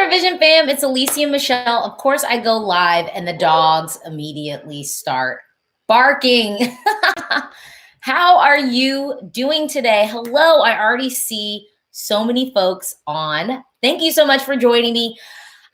Eurovision fam, it's Alesia and Michelle. Of course, I go live and the dogs immediately start barking. How are you doing today? Hello, I already see so many folks on. Thank you so much for joining me.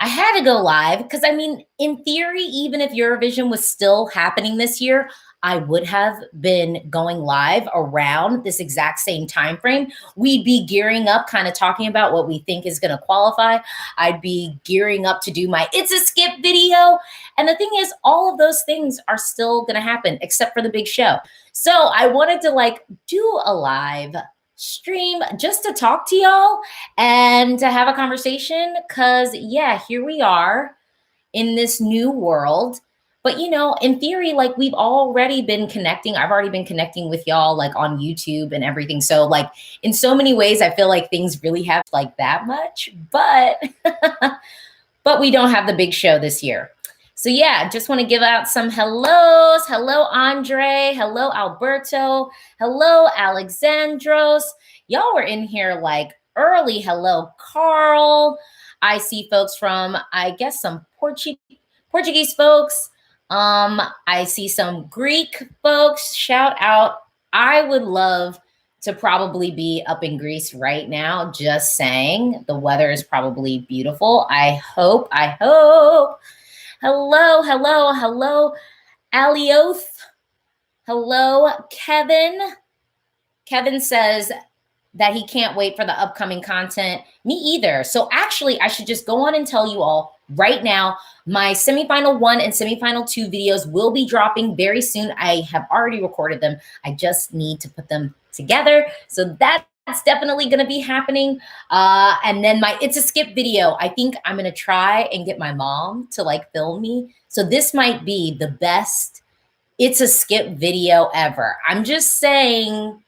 I had to go live because, I mean, in theory, even if Eurovision was still happening this year, I would have been going live around this exact same time frame. We'd be gearing up, kind of talking about what we think is going to qualify. I'd be gearing up to do my It's a Skip video. And the thing is, all of those things are still going to happen, except for the big show. So I wanted to do a live stream just to talk to y'all and to have a conversation, because yeah, here we are in this new world. But you know, in theory, we've already been connecting. I've already been connecting with y'all on YouTube and everything. So in so many ways, I feel like things really have that much, but but we don't have the big show this year. So yeah, just want to give out some hellos. Hello, Andre. Hello, Alberto. Hello, Alexandros. Y'all were in here early. Hello, Carl. I see folks from, I guess, some Portuguese folks. I see some Greek folks. Shout out. I would love to probably be up in Greece right now. Just saying. The weather is probably beautiful. I hope. Hello, hello, hello, Alioth. Hello, Kevin. Kevin says that he can't wait for the upcoming content. Me either. So actually, I should just go on and tell you all right now, my semifinal 1 and semifinal 2 videos will be dropping very soon. I have already recorded them. I just need to put them together. So that's definitely going to be happening. And then my It's a Skip video, I think I'm going to try and get my mom to film me. So this might be the best It's a Skip video ever. I'm just saying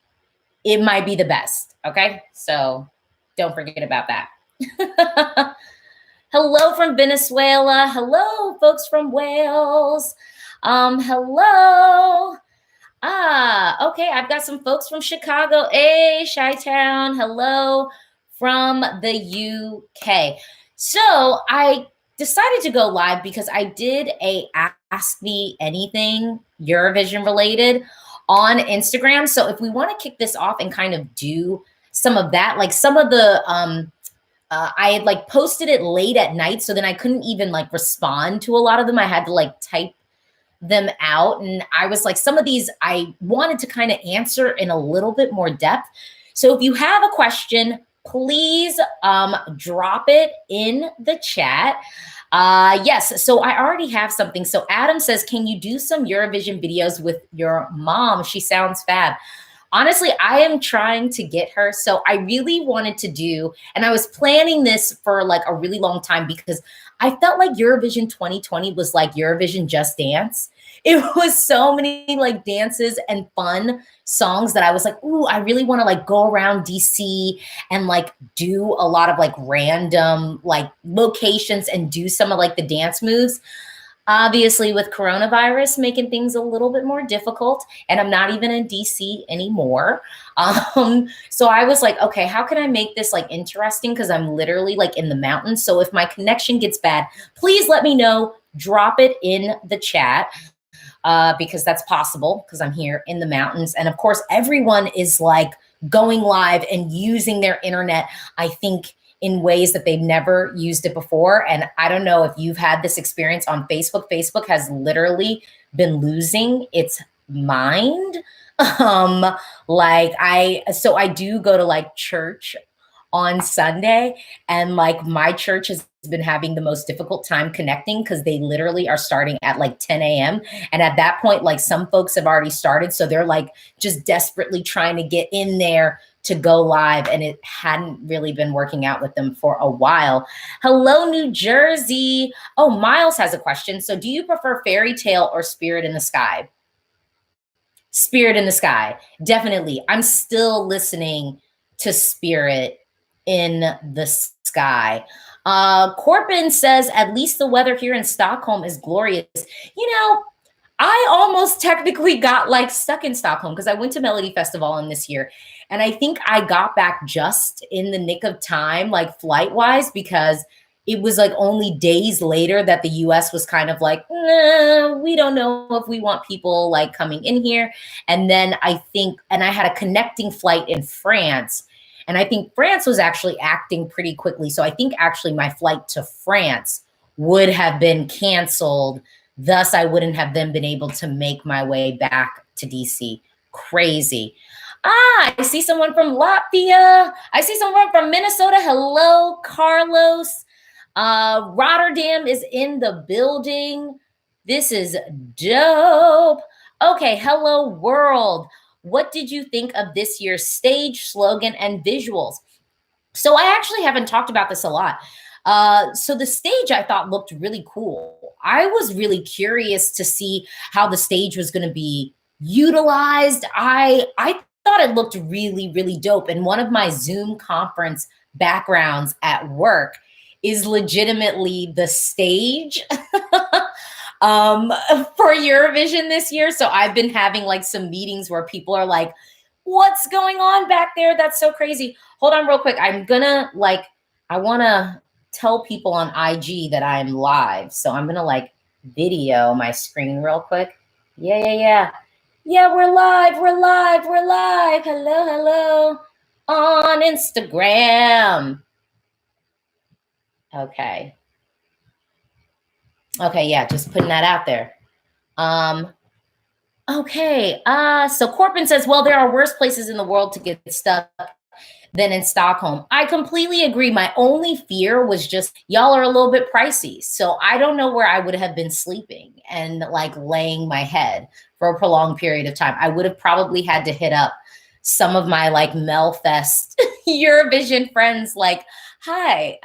it might be the best. Okay. So don't forget about that. Hello from Venezuela. Hello, folks from Wales. Hello. Okay, I've got some folks from Chicago. Hey, Chi-Town. Hello from the UK. So I decided to go live because I did a Ask Me Anything Eurovision related on Instagram. So if we want to kick this off and kind of do some of that, some of the, I had posted it late at night, so then I couldn't even respond to a lot of them. I had to type them out. And I was some of these I wanted to kind of answer in a little bit more depth. So if you have a question, please drop it in the chat. Yes, so I already have something. So Adam says, can you do some Eurovision videos with your mom? She sounds fab. Honestly, I am trying to get her. So I really wanted to do, and I was planning this for a really long time because I felt like Eurovision 2020 was Eurovision Just Dance. It was so many dances and fun songs that I was ooh, I really want to go around DC and do a lot of random locations and do some of the dance moves. Obviously, with coronavirus making things a little bit more difficult, and I'm not even in DC anymore. So I was okay, how can I make this interesting? Because I'm literally in the mountains. So if my connection gets bad, please let me know. Drop it in the chat because that's possible because I'm here in the mountains. And of course, everyone is going live and using their internet, I think, in ways that they've never used it before. And I don't know if you've had this experience on Facebook. Facebook has literally been losing its mind. So I do go to church on Sunday, and my church has been having the most difficult time connecting because they literally are starting at 10 a.m. And at that point, some folks have already started. So they're just desperately trying to get in there to go live, and it hadn't really been working out with them for a while. Hello, New Jersey. Oh, Miles has a question. So do you prefer Fairy Tale or Spirit in the Sky? Spirit in the Sky, definitely. I'm still listening to Spirit in the Sky. Corbin says, at least the weather here in Stockholm is glorious. You know, I almost technically got stuck in Stockholm because I went to Melody Festival in this year. And I think I got back just in the nick of time, flight wise, because it was like only days later that the US was kind of like, nah, we don't know if we want people like coming in here. And then I think, and I had a connecting flight in France. And I think France was actually acting pretty quickly. So I think actually my flight to France would have been canceled. Thus, I wouldn't have then been able to make my way back to DC. Crazy. I see someone from Latvia. I see someone from Minnesota. Hello, Carlos. Rotterdam is in the building. This is dope. Okay, hello world. What did you think of this year's stage, slogan, and visuals? So I actually haven't talked about this a lot. So the stage I thought looked really cool. I was really curious to see how the stage was going to be utilized. I thought it looked really, really dope. And one of my Zoom conference backgrounds at work is legitimately the stage for Eurovision this year. So I've been having like some meetings where people are like, what's going on back there? That's so crazy. Hold on real quick. I'm gonna like, I wanna tell people on IG that I'm live. So I'm gonna like video my screen real quick. Yeah. Yeah, we're live. Hello, hello. On Instagram. Okay. Okay, yeah, just putting that out there. Okay. So Corbin says, well, there are worse places in the world to get stuck than in Stockholm. I completely agree. My only fear was just y'all are a little bit pricey. So I don't know where I would have been sleeping and like laying my head for a prolonged period of time. I would have probably had to hit up some of my like Melfest Eurovision friends like, hi,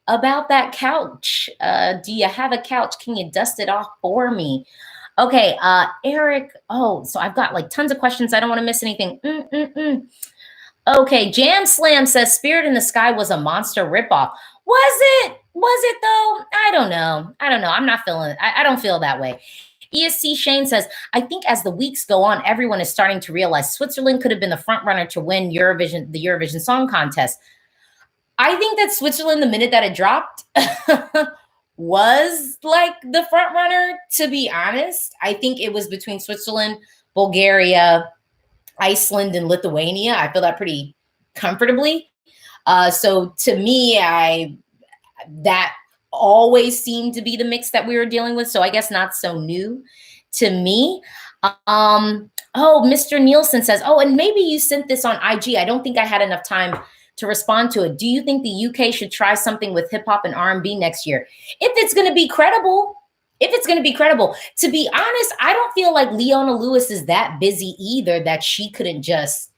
about that couch. Do you have a couch? Can you dust it off for me? Okay, Eric. Oh, so I've got like tons of questions. I don't want to miss anything. Okay, Jam Slam says Spirit in the Sky was a monster ripoff. Was it? Was it though? I don't know. I'm not feeling it. I don't feel that way. ESC Shane says, I think as the weeks go on, everyone is starting to realize Switzerland could have been the front runner to win Eurovision, the Eurovision Song Contest. I think that Switzerland, the minute that it dropped, was like the front runner, to be honest. I think it was between Switzerland, Bulgaria, Iceland, and Lithuania. I feel that pretty comfortably. So to me, that always seemed to be the mix that we were dealing with. So I guess not so new to me. Oh, Mr. Nielsen says, oh, and maybe you sent this on IG. I don't think I had enough time to respond to it. Do you think the UK should try something with hip hop and R&B next year? If it's going to be credible. To be honest, I don't feel like Leona Lewis is that busy either that she couldn't just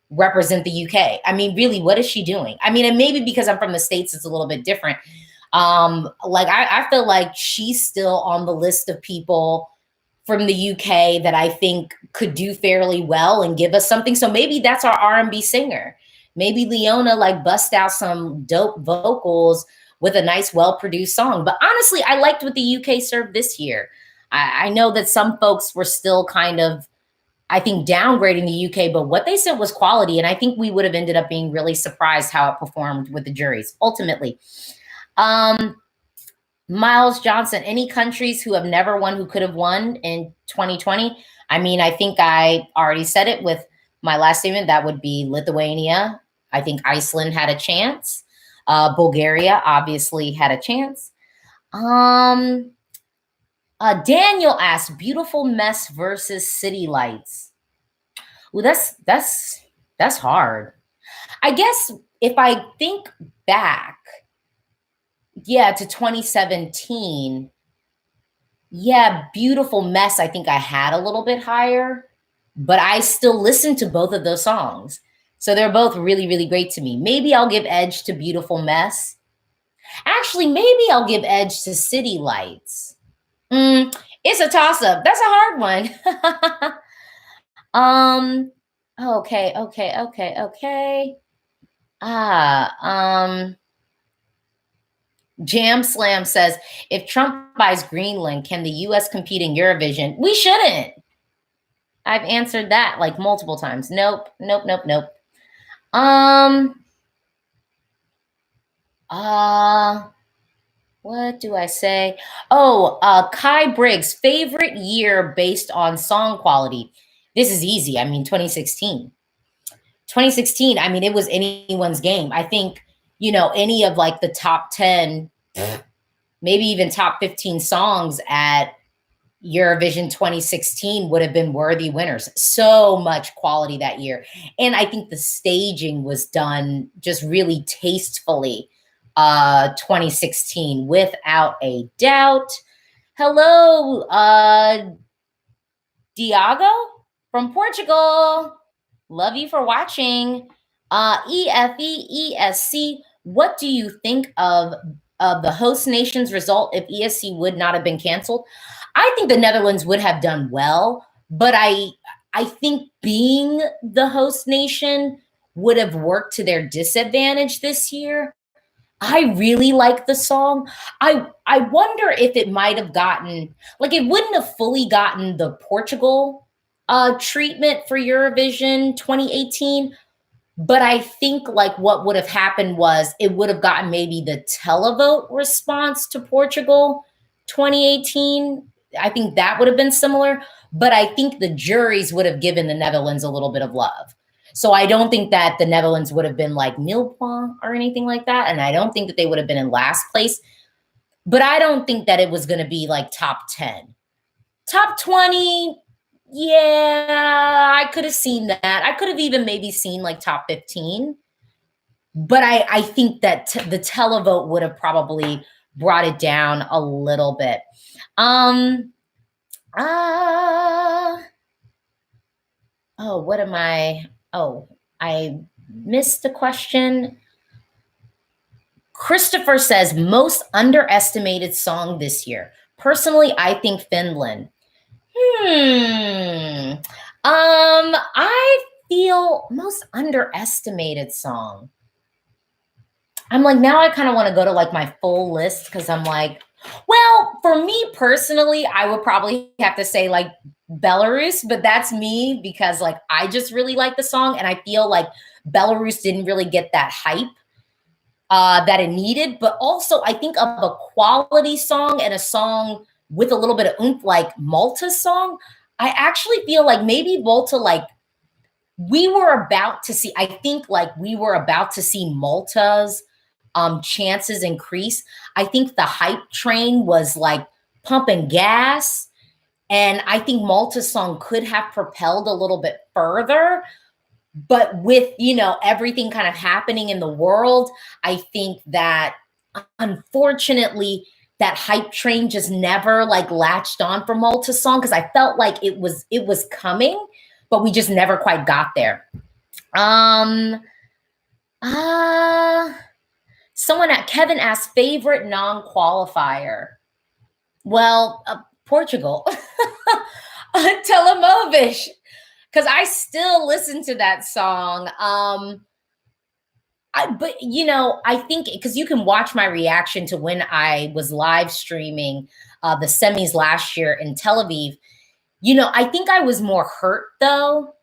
represent the UK. I mean, really, what is she doing? I mean, and maybe because I'm from the States, it's a little bit different. Like I feel like she's still on the list of people from the UK that I think could do fairly well and give us something. So maybe that's our R&B singer. Maybe Leona like bust out some dope vocals with a nice, well-produced song. But honestly, I liked what the UK served this year. I know that some folks were still kind of, I think, downgrading the UK, but what they said was quality. And I think we would have ended up being really surprised how it performed with the juries, ultimately. Miles Johnson, any countries who have never won who could have won in 2020? I mean, I think I already said it with my last statement. That would be Lithuania. I think Iceland had a chance. Bulgaria obviously had a chance. Daniel asked, Beautiful Mess versus City Lights. Well, that's hard. I guess if I think back, to 2017, Beautiful Mess, I think I had a little bit higher, but I still listened to both of those songs. So they're both really, really great to me. Maybe I'll give edge to Beautiful Mess. Actually, maybe I'll give edge to City Lights. It's a toss-up. That's a hard one. Okay. Jam Slam says, if Trump buys Greenland, can the US compete in Eurovision? We shouldn't. I've answered that like multiple times. Nope. Uh, what do I say? Oh, Kai Briggs, favorite year based on song quality. This is easy. I mean, 2016. 2016, I mean, it was anyone's game. I think, any of like the top 10, maybe even top 15 songs at Eurovision 2016 would have been worthy winners. So much quality that year. And I think the staging was done just really tastefully 2016 without a doubt. Hello, Diago from Portugal. Love you for watching. EFEESC, what do you think of the host nation's result if ESC would not have been canceled? I think the Netherlands would have done well, but I think being the host nation would have worked to their disadvantage this year. I really like the song. I wonder if it might have gotten, like, it wouldn't have fully gotten the Portugal treatment for Eurovision 2018, but I think like what would have happened was it would have gotten maybe the televote response to Portugal 2018. I think that would have been similar, but I think the juries would have given the Netherlands a little bit of love. So I don't think that the Netherlands would have been like nil point or anything like that. And I don't think that they would have been in last place, but I don't think that it was going to be like top 10. Top 20, yeah, I could have seen that. I could have even maybe seen like top 15. But I think that the televote would have probably brought it down a little bit. Oh, what am I? Oh, I missed the question. Christopher says most underestimated song this year. Personally, I think Finland. I feel most underestimated song. I'm like, now I kind of want to go to like my full list because I'm like, well, for me personally, I would probably have to say like Belarus, but that's me because like I just really like the song and I feel like Belarus didn't really get that hype that it needed. But also, I think of a quality song and a song with a little bit of oomph, like Malta's song. I actually feel like maybe Malta, like we were about to see, I think like we were about to see Malta's chances increase. I think the hype train was like pumping gas. And I think Malta's song could have propelled a little bit further. But with, everything kind of happening in the world, I think that unfortunately that hype train just never like latched on for Malta's song because I felt like it was coming, but we just never quite got there. Kevin asked favorite non-qualifier. Well, Portugal. Telemovish, because I still listen to that song. But I think because you can watch my reaction to when I was live streaming the semis last year in Tel Aviv. I think I was more hurt though.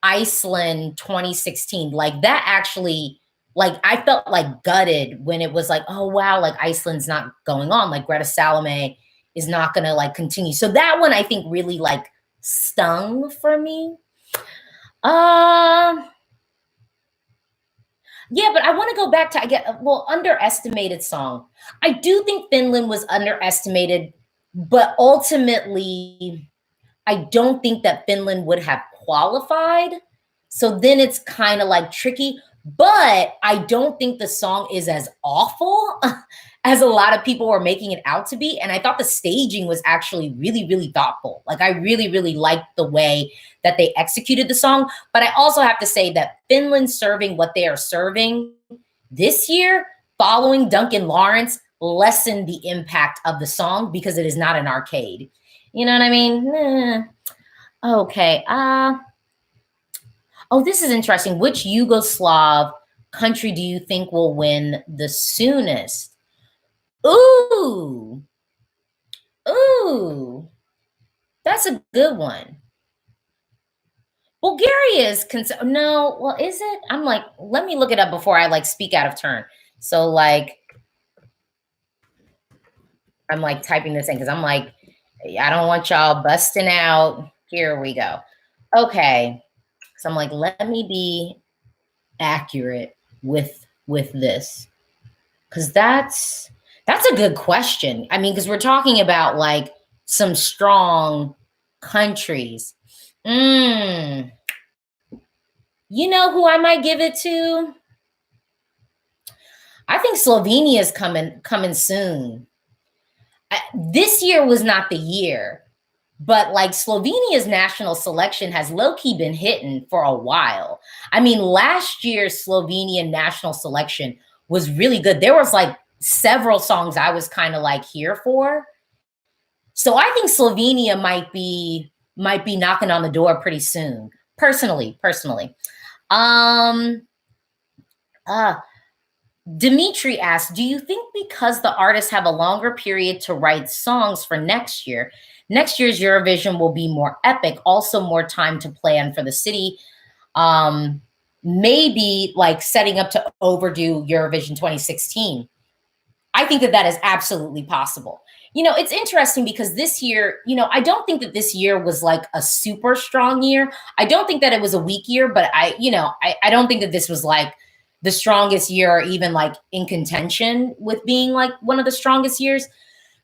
Iceland 2016, like that actually, like I felt like gutted when it was like, oh wow, like Iceland's not going on, like Greta Salome is not gonna like continue. So that one I think really like stung for me. Yeah, but I want to go back to underestimated song. I do think Finland was underestimated, but ultimately I don't think that Finland would have qualified. So then it's kind of like tricky, but I don't think the song is as awful as a lot of people were making it out to be. And I thought the staging was actually really, really thoughtful. Like I really, really liked the way that they executed the song. But I also have to say that Finland serving what they are serving this year, following Duncan Lawrence, lessened the impact of the song because it is not an arcade. You know what I mean? Okay. Oh, this is interesting. Which Yugoslav country do you think will win the soonest? Ooh. Ooh. That's a good one. Bulgaria is no, well, is it? I'm like, let me look it up before I like speak out of turn. So like I'm like typing this in because I'm like, I don't want y'all busting out. Here we go. Okay. So I'm like, let me be accurate with this. Cause that's a good question. I mean, because we're talking about like some strong countries. You know who I might give it to? I think Slovenia is coming soon. This year was not the year, but like Slovenia's national selection has low-key been hitting for a while. I mean, last year's Slovenian national selection was really good. There was like several songs I was kind of like here for. So I think Slovenia might be knocking on the door pretty soon. Personally. Um uh Dimitri asks, do you think because the artists have a longer period to write songs for next year's Eurovision will be more epic, also more time to plan for the city? Um, Maybe like setting up to overdo Eurovision 2016. I think that that is absolutely possible. You know, it's interesting because this year, you know, I don't think that this year was like a super strong year. I don't think that it was a weak year, but I don't think that this was like the strongest year or even like in contention with being like one of the strongest years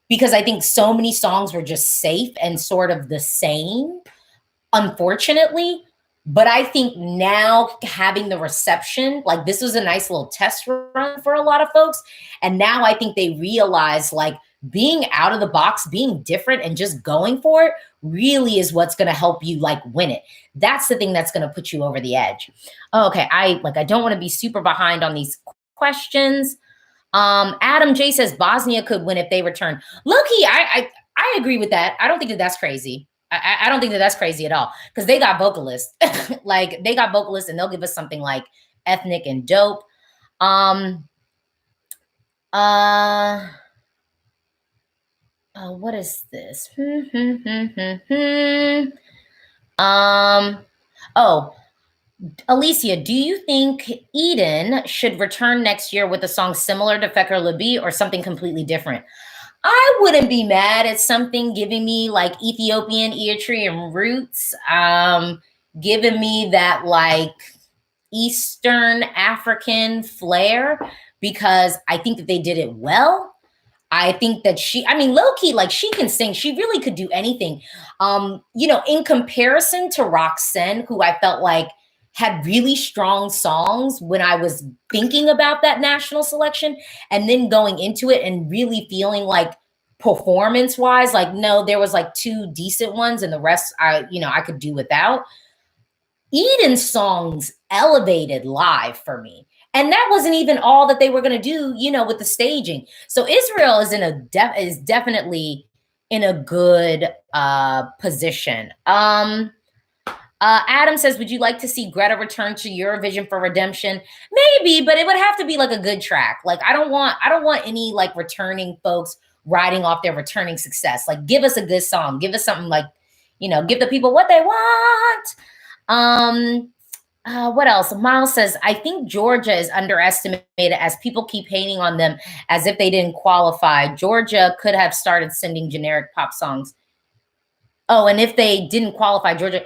because I think so many songs were just safe and sort of the same, unfortunately. But I think now having the reception, like this was a nice little test run for a lot of folks. And now I think they realize like being out of the box, being different and just going for it really is what's going to help you like win it. That's the thing that's going to put you over the edge. Okay. I don't want to be super behind on these questions. Adam J says Bosnia could win if they return. Loki, I agree with that. I don't think that that's crazy. I don't think that that's crazy at all because they got vocalists. Like they got vocalists and they'll give us something like ethnic and dope. What is this? Oh, Alesia, do you think Eden should return next year with a song similar to Fekker Lebi or something completely different? I wouldn't be mad at something giving me like Ethiopian Eritrean roots, giving me that like Eastern African flair because I think that they did it well. I think that I mean, low key, like she can sing. She really could do anything. You know, in comparison to Roxanne, who I felt like had really strong songs when I was thinking about that national selection and then going into it and really feeling like performance wise, like, no, there was like two decent ones and the rest I could do without. Eden's songs elevated live for me. And that wasn't even all that they were going to do, you know, with the staging. So Israel is is definitely in a good position. Adam says, would you like to see Greta return to Eurovision for redemption? Maybe, but it would have to be like a good track. Like I don't want any like returning folks riding off their returning success. Like give us a good song. Give us something like, you know, give the people what they want. What else? Miles says, I think Georgia is underestimated as people keep hating on them as if they didn't qualify. Georgia could have started sending generic pop songs. Oh, and if they didn't qualify, Georgia,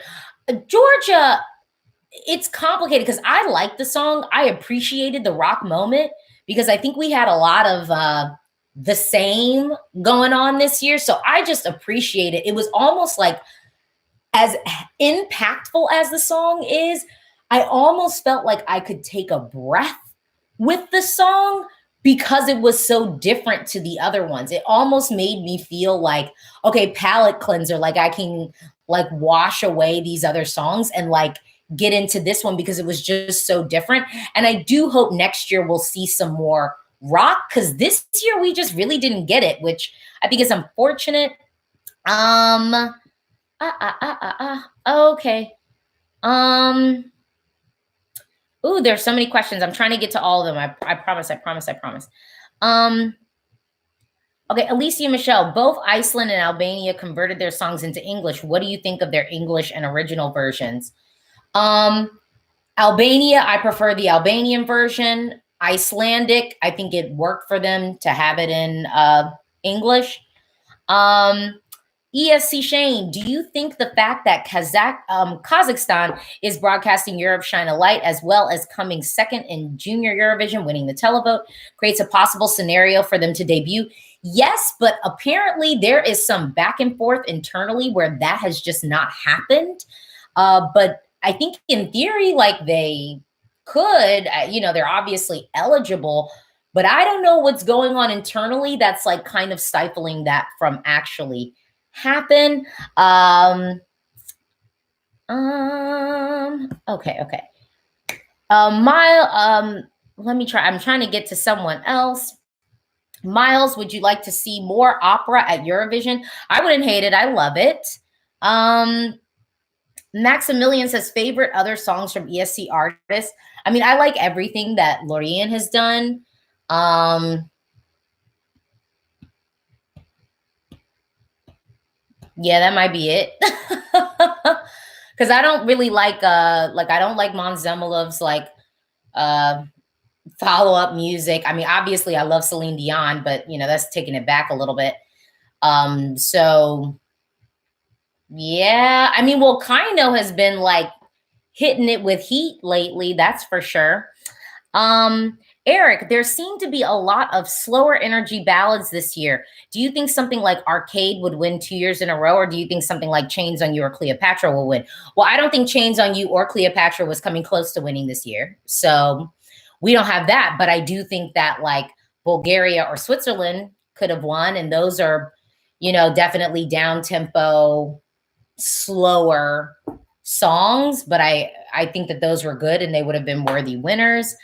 it's complicated because I like the song. I appreciated the rock moment because I think we had a lot of the same going on this year. So I just appreciate it. It was almost like as impactful as the song is, I almost felt like I could take a breath with the song because it was so different to the other ones. It almost made me feel like, okay, palate cleanser, like I can like wash away these other songs and like get into this one because it was just so different. And I do hope next year we'll see some more rock because this year we just really didn't get it, which I think is unfortunate. Okay. Ooh, there's so many questions. I'm trying to get to all of them. I promise. Okay, Alesia Michelle, both Iceland and Albania converted their songs into English. What do you think of their English and original versions? Albania, I prefer the Albanian version. Icelandic, I think it worked for them to have it in English. ESC Shane, do you think the fact that Kazakhstan is broadcasting Europe Shine a Light as well as coming second in Junior Eurovision, winning the televote, creates a possible scenario for them to debut? Yes, but apparently there is some back and forth internally where that has just not happened. But I think in theory, like they could, they're obviously eligible, but I don't know what's going on internally that's like kind of stifling that from actually happen. Okay. Let me try. I'm trying to get to someone else. Miles, would you like to see more opera at Eurovision? I wouldn't hate it. I love it. Maximilian says favorite other songs from ESC artists. I mean, I like everything that Lorien has done. Yeah, that might be it. Because I don't really like I don't like Mon Zemilov's follow-up music. I mean, obviously I love Celine Dion, but that's taking it back a little bit. So yeah, I mean, well, Kaino has been like hitting it with heat lately, that's for sure. Eric, there seem to be a lot of slower energy ballads this year. Do you think something like Arcade would win 2 years in a row, or do you think something like Chains on You or Cleopatra will win? Well, I don't think Chains on You or Cleopatra was coming close to winning this year. So we don't have that, but I do think that like Bulgaria or Switzerland could have won. And those are, definitely down tempo, slower songs, but I think that those were good and they would have been worthy winners.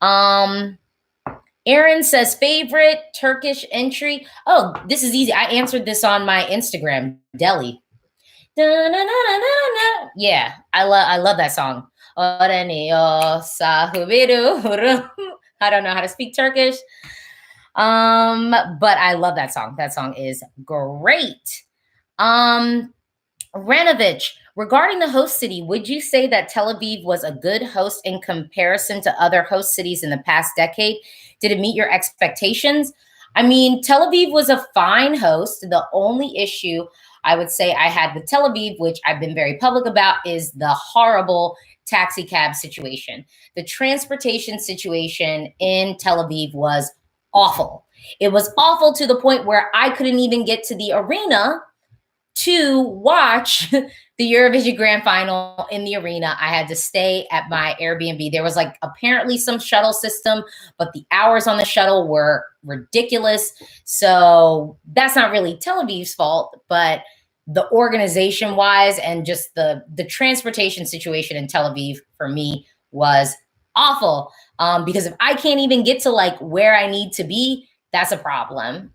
Aaron says favorite Turkish entry. Oh, this is easy. I answered this on my Instagram, Delhi. Yeah, I love that song. I don't know how to speak Turkish. But I love that song. That song is great. Ranovich, regarding the host city, would you say that Tel Aviv was a good host in comparison to other host cities in the past decade? Did it meet your expectations? I mean, Tel Aviv was a fine host. The only issue I would say I had with Tel Aviv, which I've been very public about, is the horrible taxi cab situation. The transportation situation in Tel Aviv was awful. It was awful to the point where I couldn't even get to the arena to watch the Eurovision Grand Final in the arena. I had to stay at my Airbnb. There was like apparently some shuttle system, but the hours on the shuttle were ridiculous. So that's not really Tel Aviv's fault, but the organization wise and just the transportation situation in Tel Aviv for me was awful. Because if I can't even get to like where I need to be, that's a problem.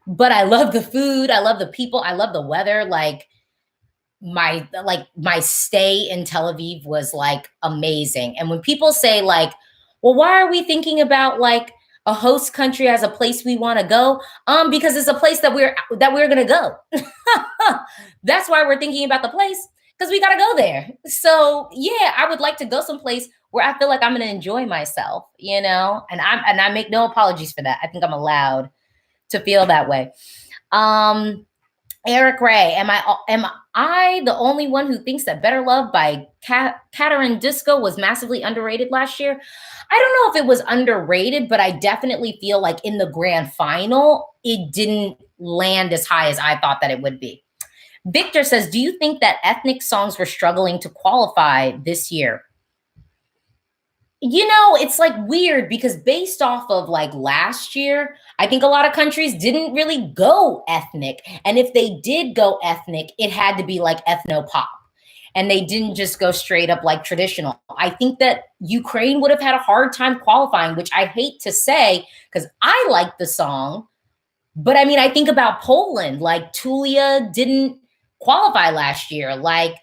But I love the food. I love the people. I love the weather. Like my stay in Tel Aviv was like amazing. And when people say like, well, why are we thinking about like a host country as a place we want to go? Because it's a place that we're going to go. That's why we're thinking about the place, because we got to go there. So yeah, I would like to go someplace where I feel like I'm going to enjoy myself, and I make no apologies for that. I think I'm allowed to feel that way. Eric Ray, am I the only one who thinks that Better Love by Katarina Disco was massively underrated last year? I don't know if it was underrated, but I definitely feel like in the grand final, it didn't land as high as I thought that it would be. Victor says, do you think that ethnic songs were struggling to qualify this year? It's like weird because based off of like last year, I think a lot of countries didn't really go ethnic. And if they did go ethnic, it had to be like ethno pop. And they didn't just go straight up like traditional. I think that Ukraine would have had a hard time qualifying, which I hate to say because I like the song. But I mean, I think about Poland, like Tulia didn't qualify last year. Like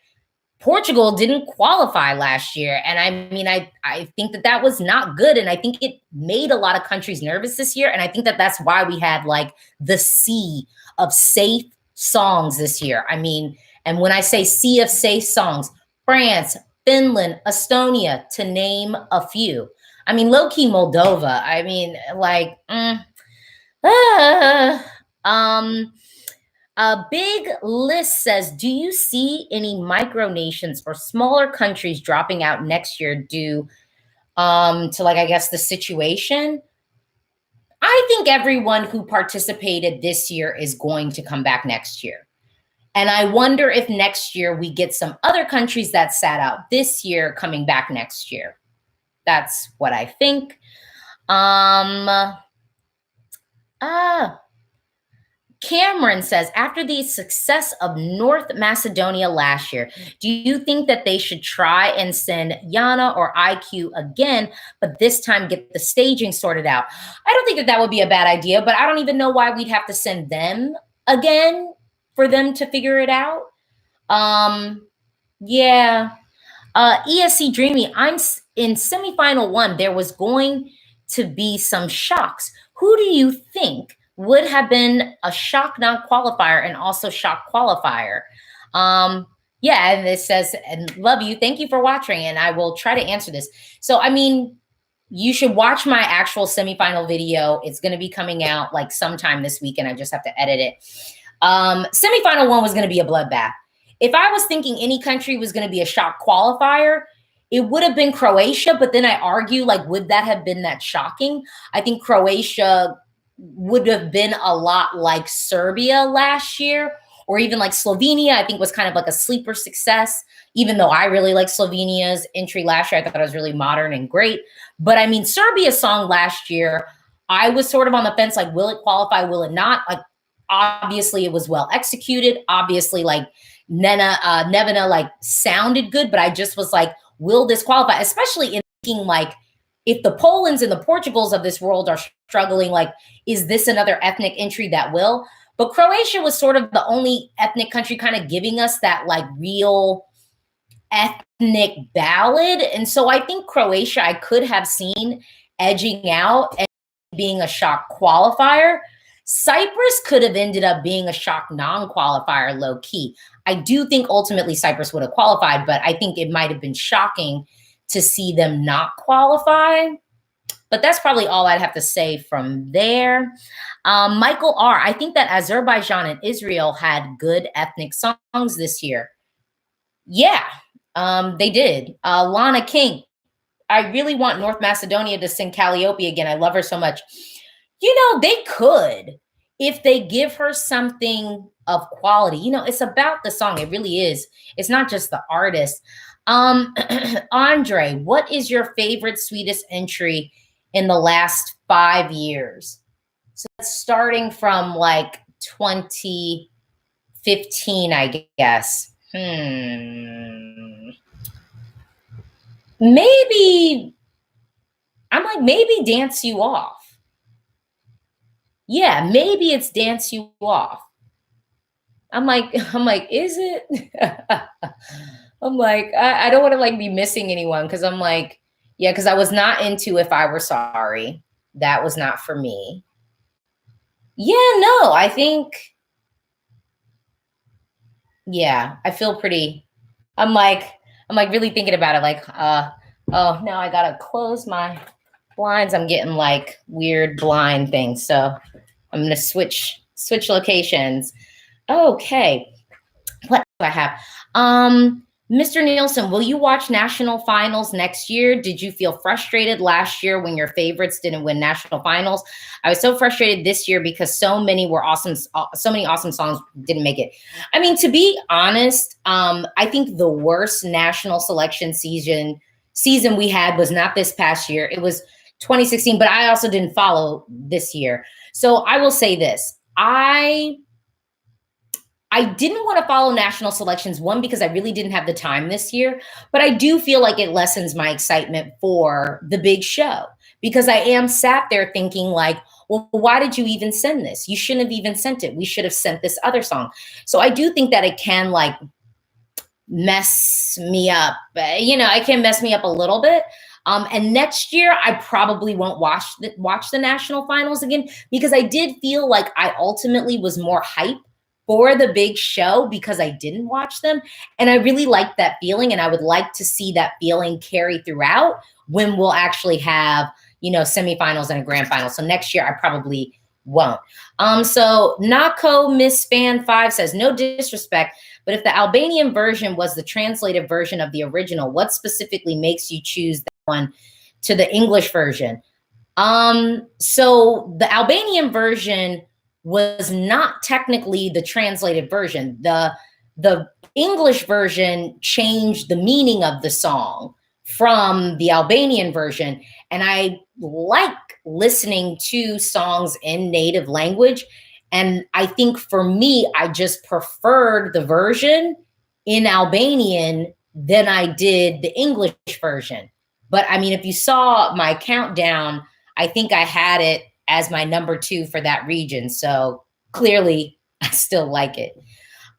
Portugal didn't qualify last year. And I mean, I think that was not good. And I think it made a lot of countries nervous this year. And I think that that's why we had like the sea of safe songs this year. I mean, and when I say sea of safe songs, France, Finland, Estonia, to name a few. I mean, low-key Moldova. I mean, like, Big List says, do you see any micronations or smaller countries dropping out next year due to, like, I guess, the situation? I think everyone who participated this year is going to come back next year. And I wonder if next year we get some other countries that sat out this year coming back next year. That's what I think. Cameron says, after the success of North Macedonia last year, do you think that they should try and send Yana or IQ again, but this time get the staging sorted out? I don't think that that would be a bad idea, but I don't even know why we'd have to send them again for them to figure it out. Yeah. ESC Dreamy, I'm in semifinal 1. There was going to be some shocks. Who do you think would have been a shock non-qualifier and also shock qualifier? Yeah, and it says, and love you, thank you for watching, and I will try to answer this. So, I mean, you should watch my actual semifinal video. It's going to be coming out like sometime this week, and I just have to edit it. Semifinal 1 was going to be a bloodbath. If I was thinking any country was going to be a shock qualifier, it would have been Croatia, but then I argue, like, would that have been that shocking? I think Croatia would have been a lot like Serbia last year, or even like Slovenia, I think was kind of like a sleeper success, even though I really like Slovenia's entry last year. I thought it was really modern and great. But I mean, Serbia's song last year, I was sort of on the fence, like, will it qualify, will it not? Like, obviously it was well executed. Obviously, like, Nevena like sounded good, but I just was like, will this qualify? Especially in thinking, like, if the Polands and the Portugals of this world are struggling, like, is this another ethnic entry that will? But Croatia was sort of the only ethnic country kind of giving us that, like, real ethnic ballad. And so I think Croatia I could have seen edging out and being a shock qualifier. Cyprus could have ended up being a shock non-qualifier, low key. I do think ultimately Cyprus would have qualified, but I think it might have been shocking to see them not qualify. But that's probably all I'd have to say from there. Michael R., I think that Azerbaijan and Israel had good ethnic songs this year. Yeah, they did. Lana King, I really want North Macedonia to sing Calliope again. I love her so much. You know, they could, if they give her something of quality. You know, it's about the song. It really is. It's not just the artist. Andre, what is your favorite Swedish entry in the last 5 years? So that's starting from like 2015, I guess. Maybe, I'm like, maybe Dance You Off. Yeah, maybe it's Dance You Off. I'm like, is it? I'm like, I don't want to like be missing anyone, because I'm like, yeah, because I was not into If I Were Sorry. That was not for me. Yeah, no, I think, yeah, I feel pretty, I'm like really thinking about it, like, oh, now I gotta close my blinds. I'm getting like weird blind things. So I'm gonna switch locations. Okay. What do I have? Mr. Nielsen, will you watch national finals next year? Did you feel frustrated last year when your favorites didn't win national finals? I was so frustrated this year because so many awesome songs didn't make it. I mean, to be honest, I think the worst national selection season we had was not this past year. It was 2016, but I also didn't follow this year. So I will say this. I didn't want to follow national selections, one, because I really didn't have the time this year, but I do feel like it lessens my excitement for the big show, because I am sat there thinking like, well, why did you even send this? You shouldn't have even sent it. We should have sent this other song. So I do think that it can like mess me up. It can mess me up a little bit. And next year, I probably won't watch the national finals again, because I did feel like I ultimately was more hype for the big show because I didn't watch them. And I really liked that feeling. And I would like to see that feeling carry throughout when we'll actually have, semifinals and a grand final. So next year, I probably won't. So Nako Miss Fan 5 says, no disrespect, but if the Albanian version was the translated version of the original, what specifically makes you choose that one to the English version? So the Albanian version was not technically the translated version. The English version changed the meaning of the song from the Albanian version. And I like listening to songs in native language. And I think for me, I just preferred the version in Albanian than I did the English version. But I mean, if you saw my countdown, I think I had it as my number 2 for that region. So clearly, I still like it.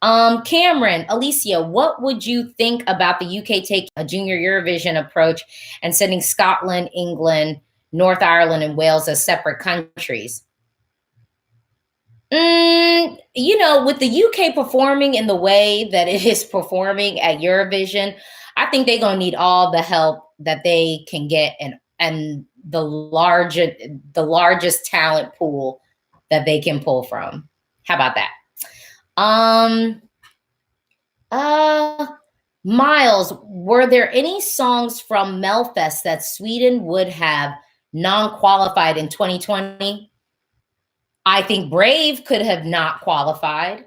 Cameron, Alesia, what would you think about the UK taking a junior Eurovision approach and sending Scotland, England, North Ireland, and Wales as separate countries? You know, with the UK performing in the way that it is performing at Eurovision, I think they're gonna need all the help that they can get, and the largest talent pool that they can pull from. How about that? Miles, were there any songs from Melfest that Sweden would have non-qualified in 2020? I think Brave could have not qualified.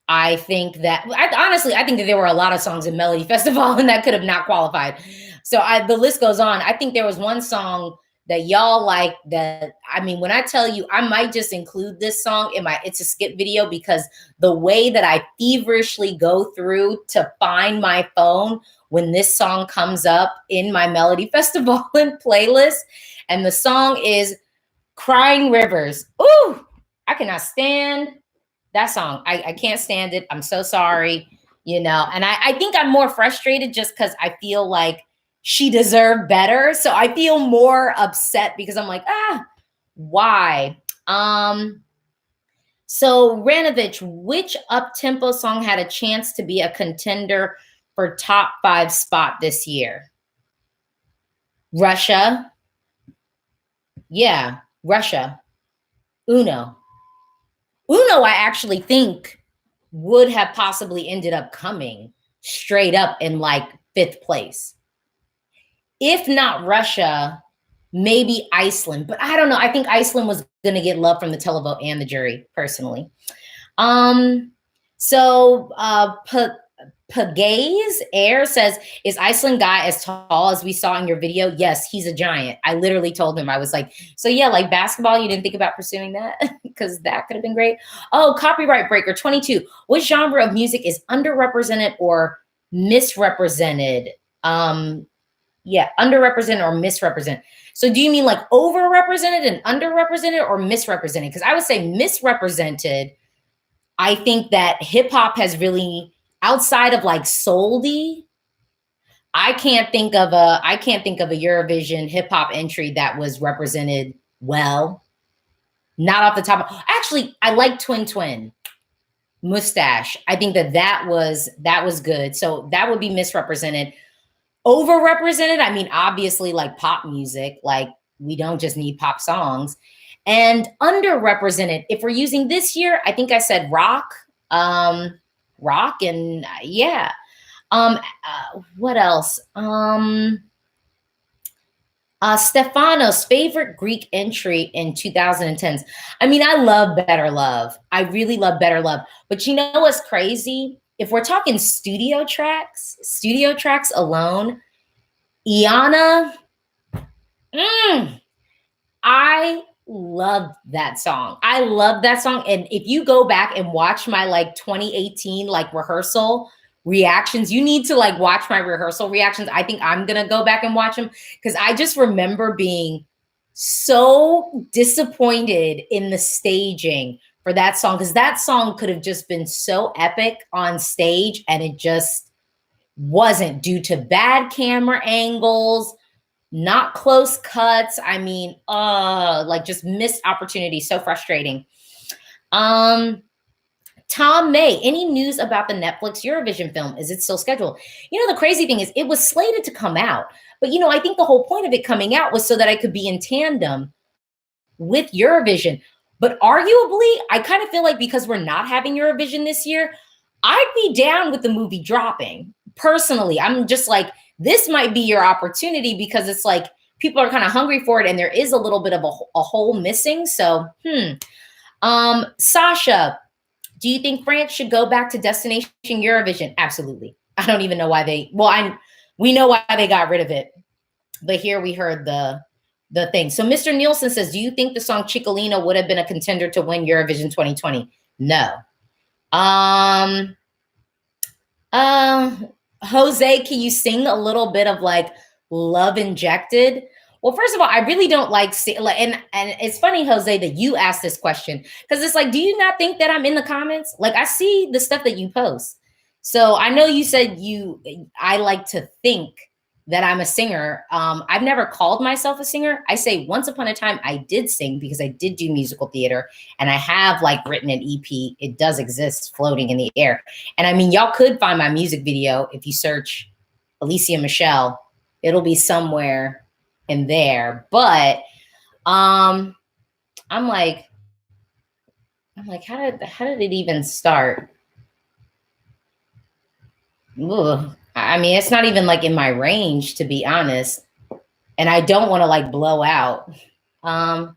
I think that honestly, I think that there were a lot of songs in Melody Festival and that could have not qualified. So the list goes on. I think there was one song that y'all like that. I mean, when I tell you, I might just include this song in my It's a Skip video, because the way that I feverishly go through to find my phone when this song comes up in my Melody Festival playlist, and the song is Crying Rivers. Ooh, I cannot stand that song. I can't stand it. I'm so sorry, you know. And I think I'm more frustrated just because I feel like she deserved better. So I feel more upset because I'm like, why? So Ranovich, which up-tempo song had a chance to be a contender for top 5 spot this year? Russia. Yeah, Russia. Uno, I actually think would have possibly ended up coming straight up in like 5th place. If not Russia, maybe Iceland. But I don't know. I think Iceland was going to get love from the televote and the jury, personally. Pagaze Air says, is Iceland guy as tall as we saw in your video? Yes, he's a giant. I literally told him, I was like, so yeah, like basketball, you didn't think about pursuing that? Because that could have been great. Oh, Copyright Breaker 22. What genre of music is underrepresented or misrepresented? Yeah, underrepresented or misrepresented. So do you mean like overrepresented and underrepresented, or misrepresented? Because I would say misrepresented. I think that hip hop has really, outside of like Soldi, I can't think of a Eurovision hip hop entry that was represented well. Not off the top of, actually, I like Twin Mustache. I think that was good. So that would be misrepresented. Overrepresented, I mean, obviously like pop music, like we don't just need pop songs. And underrepresented, if we're using this year, I think I said rock, and yeah. What else? Stefano's favorite Greek entry in 2010s. I mean, I love Better Love. I really love Better Love. But you know what's crazy? If we're talking studio tracks alone, Iana, I love that song. I love that song. And if you go back and watch my like 2018 like rehearsal reactions, you need to like watch my rehearsal reactions. I think I'm gonna go back and watch them, because I just remember being so disappointed in the staging for that song, because that song could have just been so epic on stage, and it just wasn't, due to bad camera angles, not close cuts. I mean, like just missed opportunity. So frustrating. Tom May, any news about the Netflix Eurovision film? Is it still scheduled? You know, the crazy thing is it was slated to come out, but you know, I think the whole point of it coming out was so that I could be in tandem with Eurovision. But arguably, I kind of feel like because we're not having Eurovision this year, I'd be down with the movie dropping. Personally, I'm just like, this might be your opportunity because it's like people are kind of hungry for it and there is a little bit of a hole missing. So, Sasha, do you think France should go back to Destination Eurovision? Absolutely. I don't even know why we know why they got rid of it. But here we heard the thing. So Mr. Nielsen says, do you think the song Ciccolina would have been a contender to win Eurovision 2020? No. Jose, can you sing a little bit of like Love Injected? Well, first of all, I really don't like, and it's funny, Jose, that you asked this question, because it's like, do you not think that I'm in the comments? Like, I see the stuff that you post. So I know you said I like to think that I'm a singer. I've never called myself a singer. I say once upon a time I did sing because I did do musical theater and I have like written an EP. It does exist floating in the air. And I mean, y'all could find my music video if you search Alesia Michelle. It'll be somewhere in there. But I'm like, how did it even start? Ugh. I mean, it's not even like in my range, to be honest. And I don't want to like blow out. Revives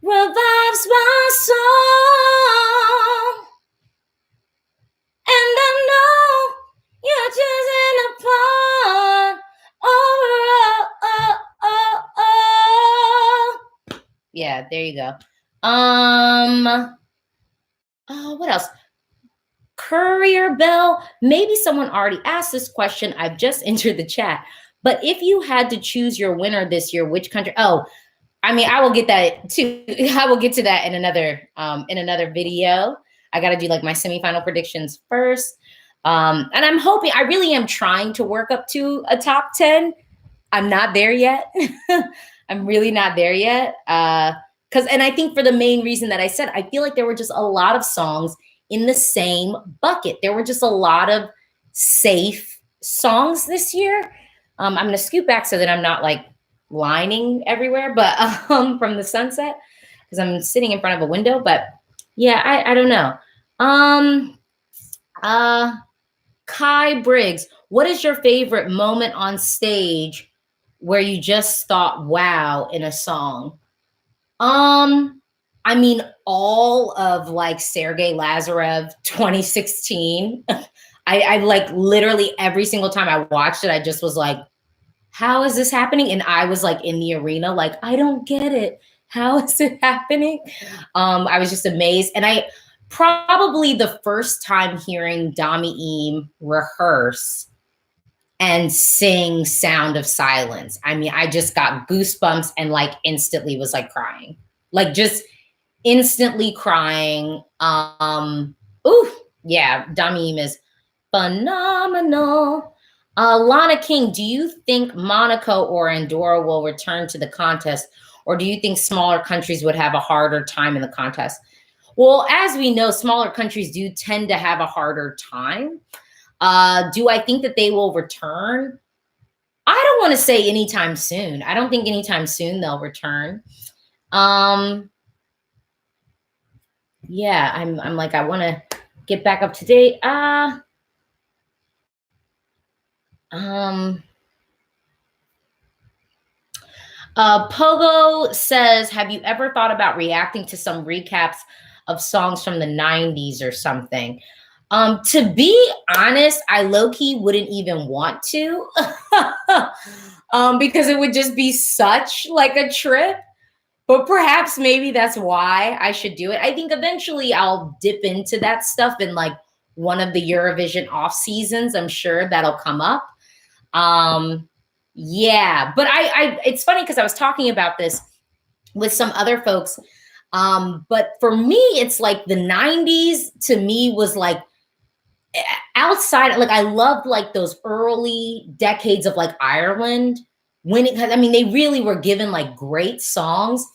my soul. And I know you're choosing a part. Oh. Yeah, there you go. What else? Courier Bell, maybe someone already asked this question. I've just entered the chat. But if you had to choose your winner this year, which country? Oh, I mean, I will get that too. I will get to that in another video. I got to do like my semifinal predictions first. And I'm hoping, I really am trying to work up to a top 10. I'm not there yet. I'm really not there yet. And I think for the main reason that I said, I feel like there were just a lot of songs in the same bucket. There were just a lot of safe songs this year. I'm going to scoot back so that I'm not like lining everywhere, but from the sunset, because I'm sitting in front of a window. But yeah, I don't know. Kai Briggs, what is your favorite moment on stage where you just thought, wow, in a song? I mean, all of like Sergei Lazarev 2016. I like literally every single time I watched it, I just was like, how is this happening? And I was like in the arena, like, I don't get it. How is it happening? I was just amazed. And I probably the first time hearing Dami Eam rehearse and sing Sound of Silence. I mean, I just got goosebumps and like instantly was like crying, like just instantly crying. Yeah, Dami Eam is phenomenal. Lana King, do you think Monaco or Andorra will return to the contest, or do you think smaller countries would have a harder time in the contest? Well, as we know, smaller countries do tend to have a harder time. Do I think that they will return? I don't want to say anytime soon. I don't think anytime soon they'll return. Yeah, I'm like, I want to get back up to date. Pogo says, have you ever thought about reacting to some recaps of songs from the 90s or something? To be honest, I low-key wouldn't even want to because it would just be such like a trip. But perhaps maybe that's why I should do it. I think eventually I'll dip into that stuff in like one of the Eurovision off seasons. I'm sure that'll come up. Yeah, but it's funny because I was talking about this with some other folks. But for me, it's like the 90s to me was like outside, like I loved like those early decades of like Ireland when I mean, they really were given like great songs.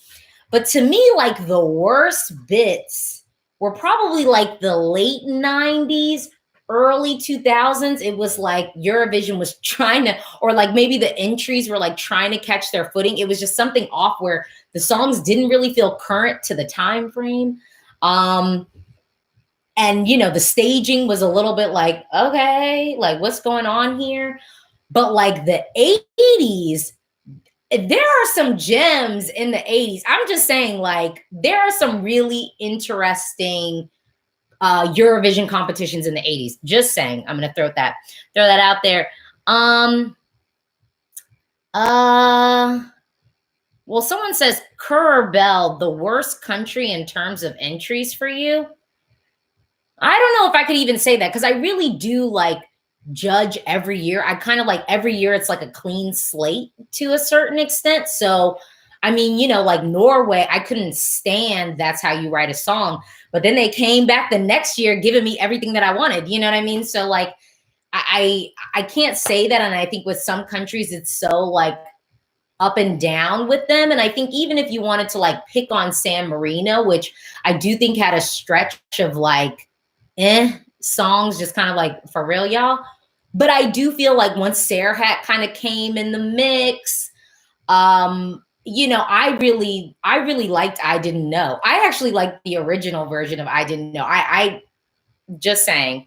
But to me, like the worst bits were probably like the late 90s, early 2000s, it was like Eurovision was trying to, or like maybe the entries were like trying to catch their footing. It was just something off where the songs didn't really feel current to the time frame. And you know, the staging was a little bit like, okay, like what's going on here? But like the 80s, there are some gems in the 80s. I'm just saying, like, there are some really interesting Eurovision competitions in the 80s. Just saying. I'm gonna throw that out there. Well, someone says Bell, the worst country in terms of entries for you. I don't know if I could even say that, because I really do like judge every year. I kind of like every year it's like a clean slate to a certain extent. So, I mean, you know, like Norway, I couldn't stand That's How You Write a Song. But then they came back the next year giving me everything that I wanted. You know what I mean? So like I can't say that. And I think with some countries it's so like up and down with them. And I think even if you wanted to like pick on San Marino, which I do think had a stretch of like songs, just kind of like for real, y'all. But I do feel like once Serhat kind of came in the mix, you know, I really liked I Didn't Know. I actually liked the original version of I Didn't Know. I just saying.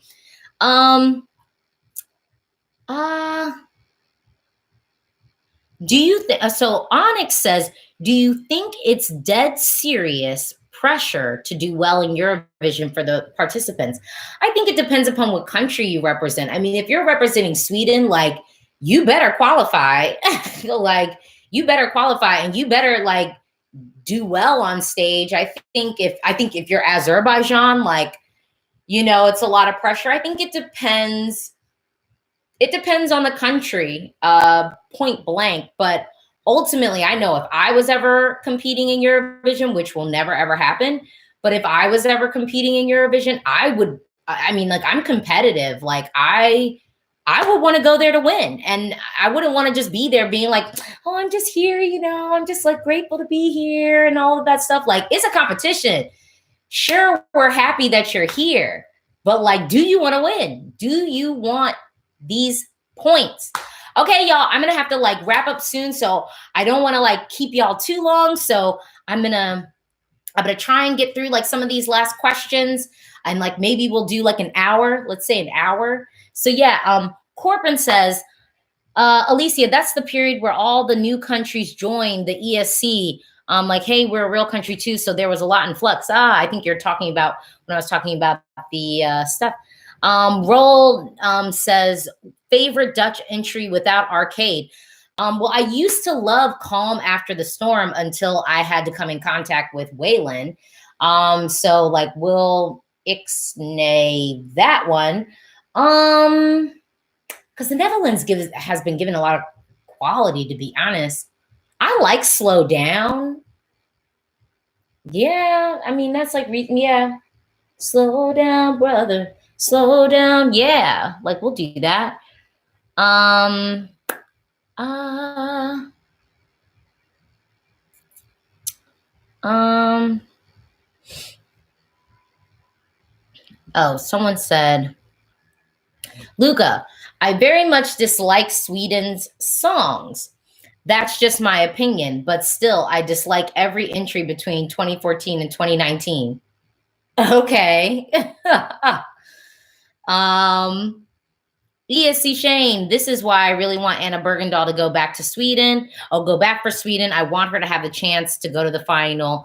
Do you think so? Onyx says, do you think it's dead serious pressure to do well in Eurovision for the participants? I think it depends upon what country you represent. I mean, if you're representing Sweden, like you better qualify, like you better qualify and you better like do well on stage. I think if you're Azerbaijan, like, you know, it's a lot of pressure. I think it depends. It depends on the country, point blank. But ultimately, I know if I was ever competing in Eurovision, which will never, ever happen. But if I was ever competing in Eurovision, I mean, like I'm competitive. Like I would want to go there to win. And I wouldn't want to just be there being like, oh, I'm just here, you know, I'm just like grateful to be here and all of that stuff. Like it's a competition. Sure, we're happy that you're here. But like, do you want to win? Do you want these points? Okay, y'all, I'm gonna have to like wrap up soon, so I don't want to like keep y'all too long. So I'm gonna try and get through like some of these last questions, and like maybe we'll do like an hour. Let's say an hour. So yeah, Corbin says, Alesia, that's the period where all the new countries joined the ESC. Like, hey, we're a real country too, so there was a lot in flux. I think you're talking about when I was talking about the stuff. Roll says, favorite Dutch entry without arcade. Well, I used to love Calm After the Storm until I had to come in contact with Waylon. So like we'll ixnay that one. Because the Netherlands has been given a lot of quality, to be honest. I like Slow Down. Yeah, I mean that's like yeah. Slow down, brother. Slow down. Yeah, like we'll do that. Oh, someone said, Luca, I very much dislike Sweden's songs. That's just my opinion, but still, I dislike every entry between 2014 and 2019. Okay. ESC Shane, this is why I really want Anna Bergendahl to go back to Sweden. I'll go back for Sweden. I want her to have the chance to go to the final.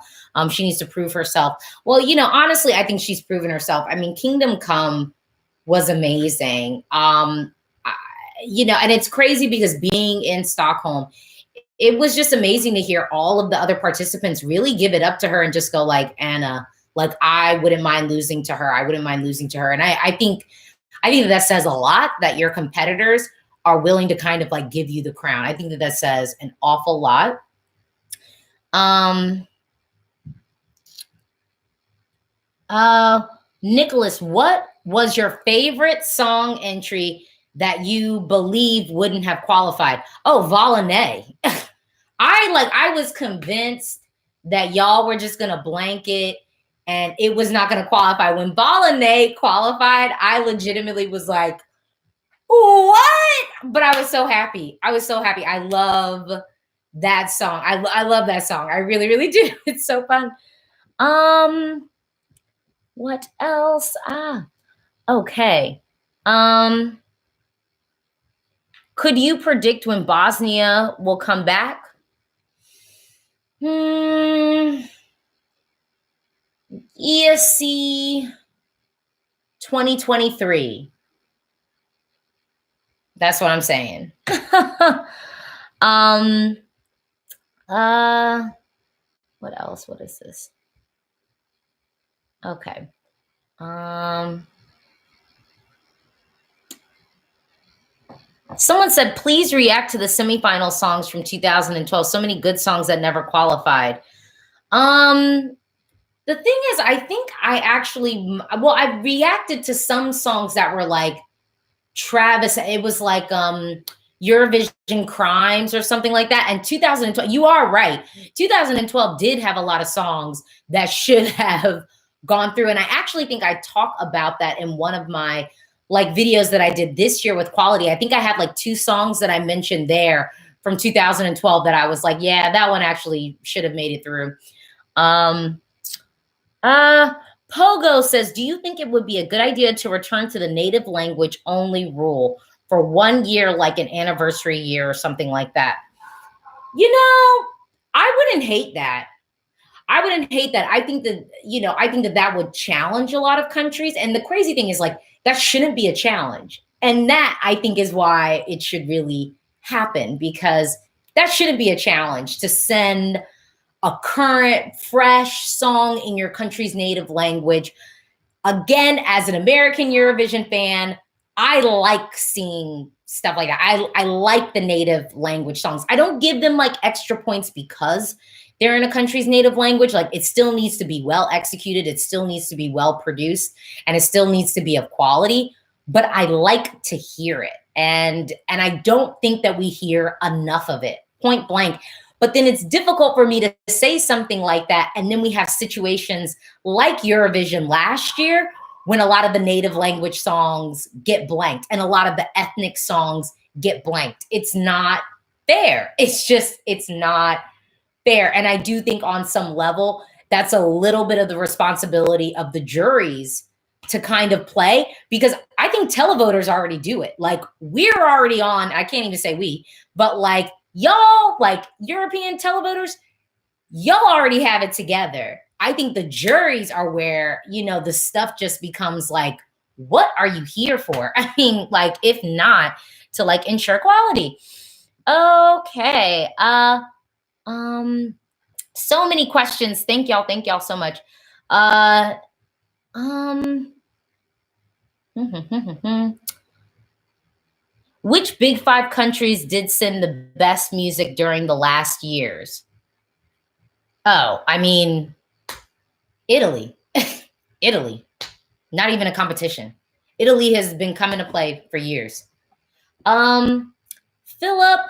She needs to prove herself. Well, you know, honestly, I think she's proven herself. I mean, Kingdom Come was amazing. You know, and it's crazy because being in Stockholm, it was just amazing to hear all of the other participants really give it up to her and just go like, Anna, like, I wouldn't mind losing to her. I wouldn't mind losing to her. And I think that says a lot that your competitors are willing to kind of like give you the crown. I think that says an awful lot. Nicholas, what was your favorite song entry that you believe wouldn't have qualified? Oh, Volane. I was convinced that y'all were just gonna blanket and it was not going to qualify. When Balanay qualified, I legitimately was like, what? But I was so happy. I was so happy. I love that song. I love that song. I really, really do. It's so fun. What else? Okay. Could you predict when Bosnia will come back? ESC 2023. That's what I'm saying. What else? What is this? Okay. Someone said, please react to the semifinal songs from 2012. So many good songs that never qualified. The thing is, I think I reacted to some songs that were like Travis. It was like Eurovision Crimes or something like that. And 2012, you are right. 2012 did have a lot of songs that should have gone through. And I actually think I talk about that in one of my like videos that I did this year with Quality. I think I have like 2 songs that I mentioned there from 2012 that I was like, yeah, that one actually should have made it through. Pogo says, do you think it would be a good idea to return to the native language only rule for 1 year, like an anniversary year or something like that? You know, I wouldn't hate that. I wouldn't hate that. I think that that would challenge a lot of countries. And the crazy thing is, like, that shouldn't be a challenge. And that, I think, is why it should really happen, because that shouldn't be a challenge to send a current, fresh song in your country's native language. Again, as an American Eurovision fan, I like seeing stuff like that. I like the native language songs. I don't give them like extra points because they're in a country's native language. Like, it still needs to be well executed. It still needs to be well produced, and it still needs to be of quality. But I like to hear it. And I don't think that we hear enough of it, point blank. But then it's difficult for me to say something like that. And then we have situations like Eurovision last year when a lot of the native language songs get blanked and a lot of the ethnic songs get blanked. It's not fair. It's not fair. And I do think on some level, that's a little bit of the responsibility of the juries to kind of play, because I think televoters already do it. Like, we're already on, I can't even say we, but like, y'all, like European televoters, y'all already have it together. I think the juries are where, the stuff just becomes like, what are you here for? I mean, like, if not to like ensure quality. Okay. So many questions. Thank y'all. Thank y'all so much. Which big 5 countries did send the best music during the last years? Oh, I mean, Italy. Italy. Not even a competition. Italy has been coming to play for years. Philip.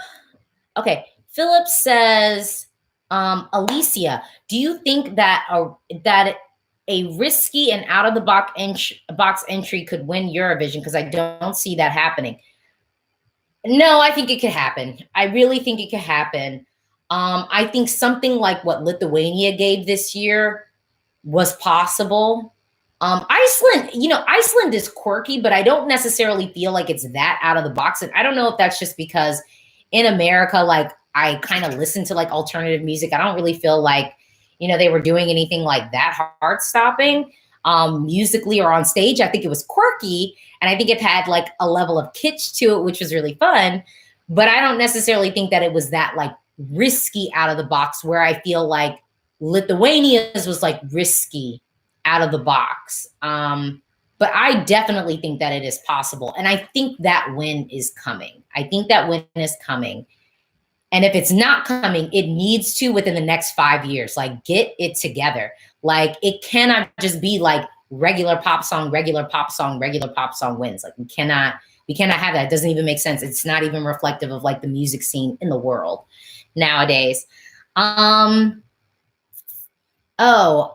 Okay. Philip says, Alesia, do you think that a risky and out of the box entry could win Eurovision? Because I don't see that happening. No, I think it could happen. I really think it could happen. I think something like what Lithuania gave this year was possible. Iceland is quirky, but I don't necessarily feel like it's that out of the box. And I don't know if that's just because in America, like, I kind of listen to like alternative music. I don't really feel like, they were doing anything like that heart stopping musically or on stage. I think it was quirky, and I think it had like a level of kitsch to it, which was really fun. But I don't necessarily think that it was that like risky out of the box, where I feel like Lithuania's was like risky out of the box. But I definitely think that it is possible. And I think that win is coming. And if it's not coming, it needs to within the next 5 years. Like, get it together. Like, it cannot just be like regular pop song wins. Like, we cannot have that. It doesn't even make sense. It's not even reflective of like the music scene in the world nowadays. Oh,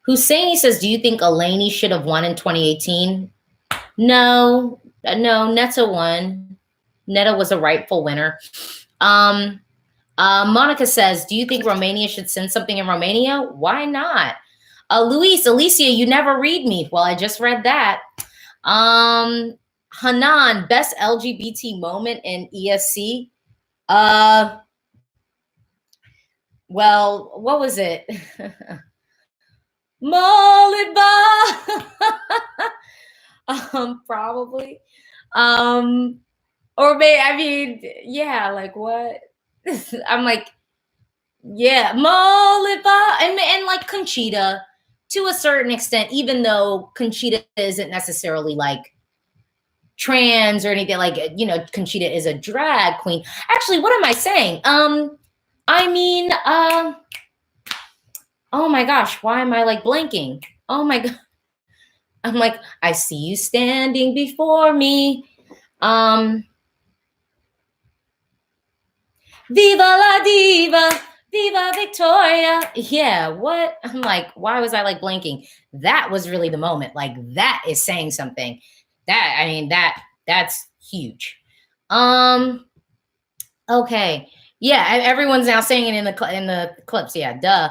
Husseini says, do you think Eleni should have won in 2018? No, no, Netta won. Netta was a rightful winner. Monica says, do you think Romania should send something in Romania? Why not? Luis, Alesia, you never read me. Well, I just read that. Hanan, best LGBT moment in ESC. Well, what was it? Molitba. Probably. Or maybe, I mean, yeah, like what? I'm like, yeah, Molitba, and like Conchita to a certain extent, even though Conchita isn't necessarily like trans or anything, like, you know, Conchita is a drag queen. Actually, what am I saying? I mean, oh my gosh, why am I like blanking? Oh my god. I'm like, I see you standing before me. Viva la diva, viva Victoria. Yeah, what? I'm like, why was I like blanking? That was really the moment. Like, that is saying something. That, I mean, that's huge. Okay. Yeah, everyone's now saying it in the clips. Yeah, duh.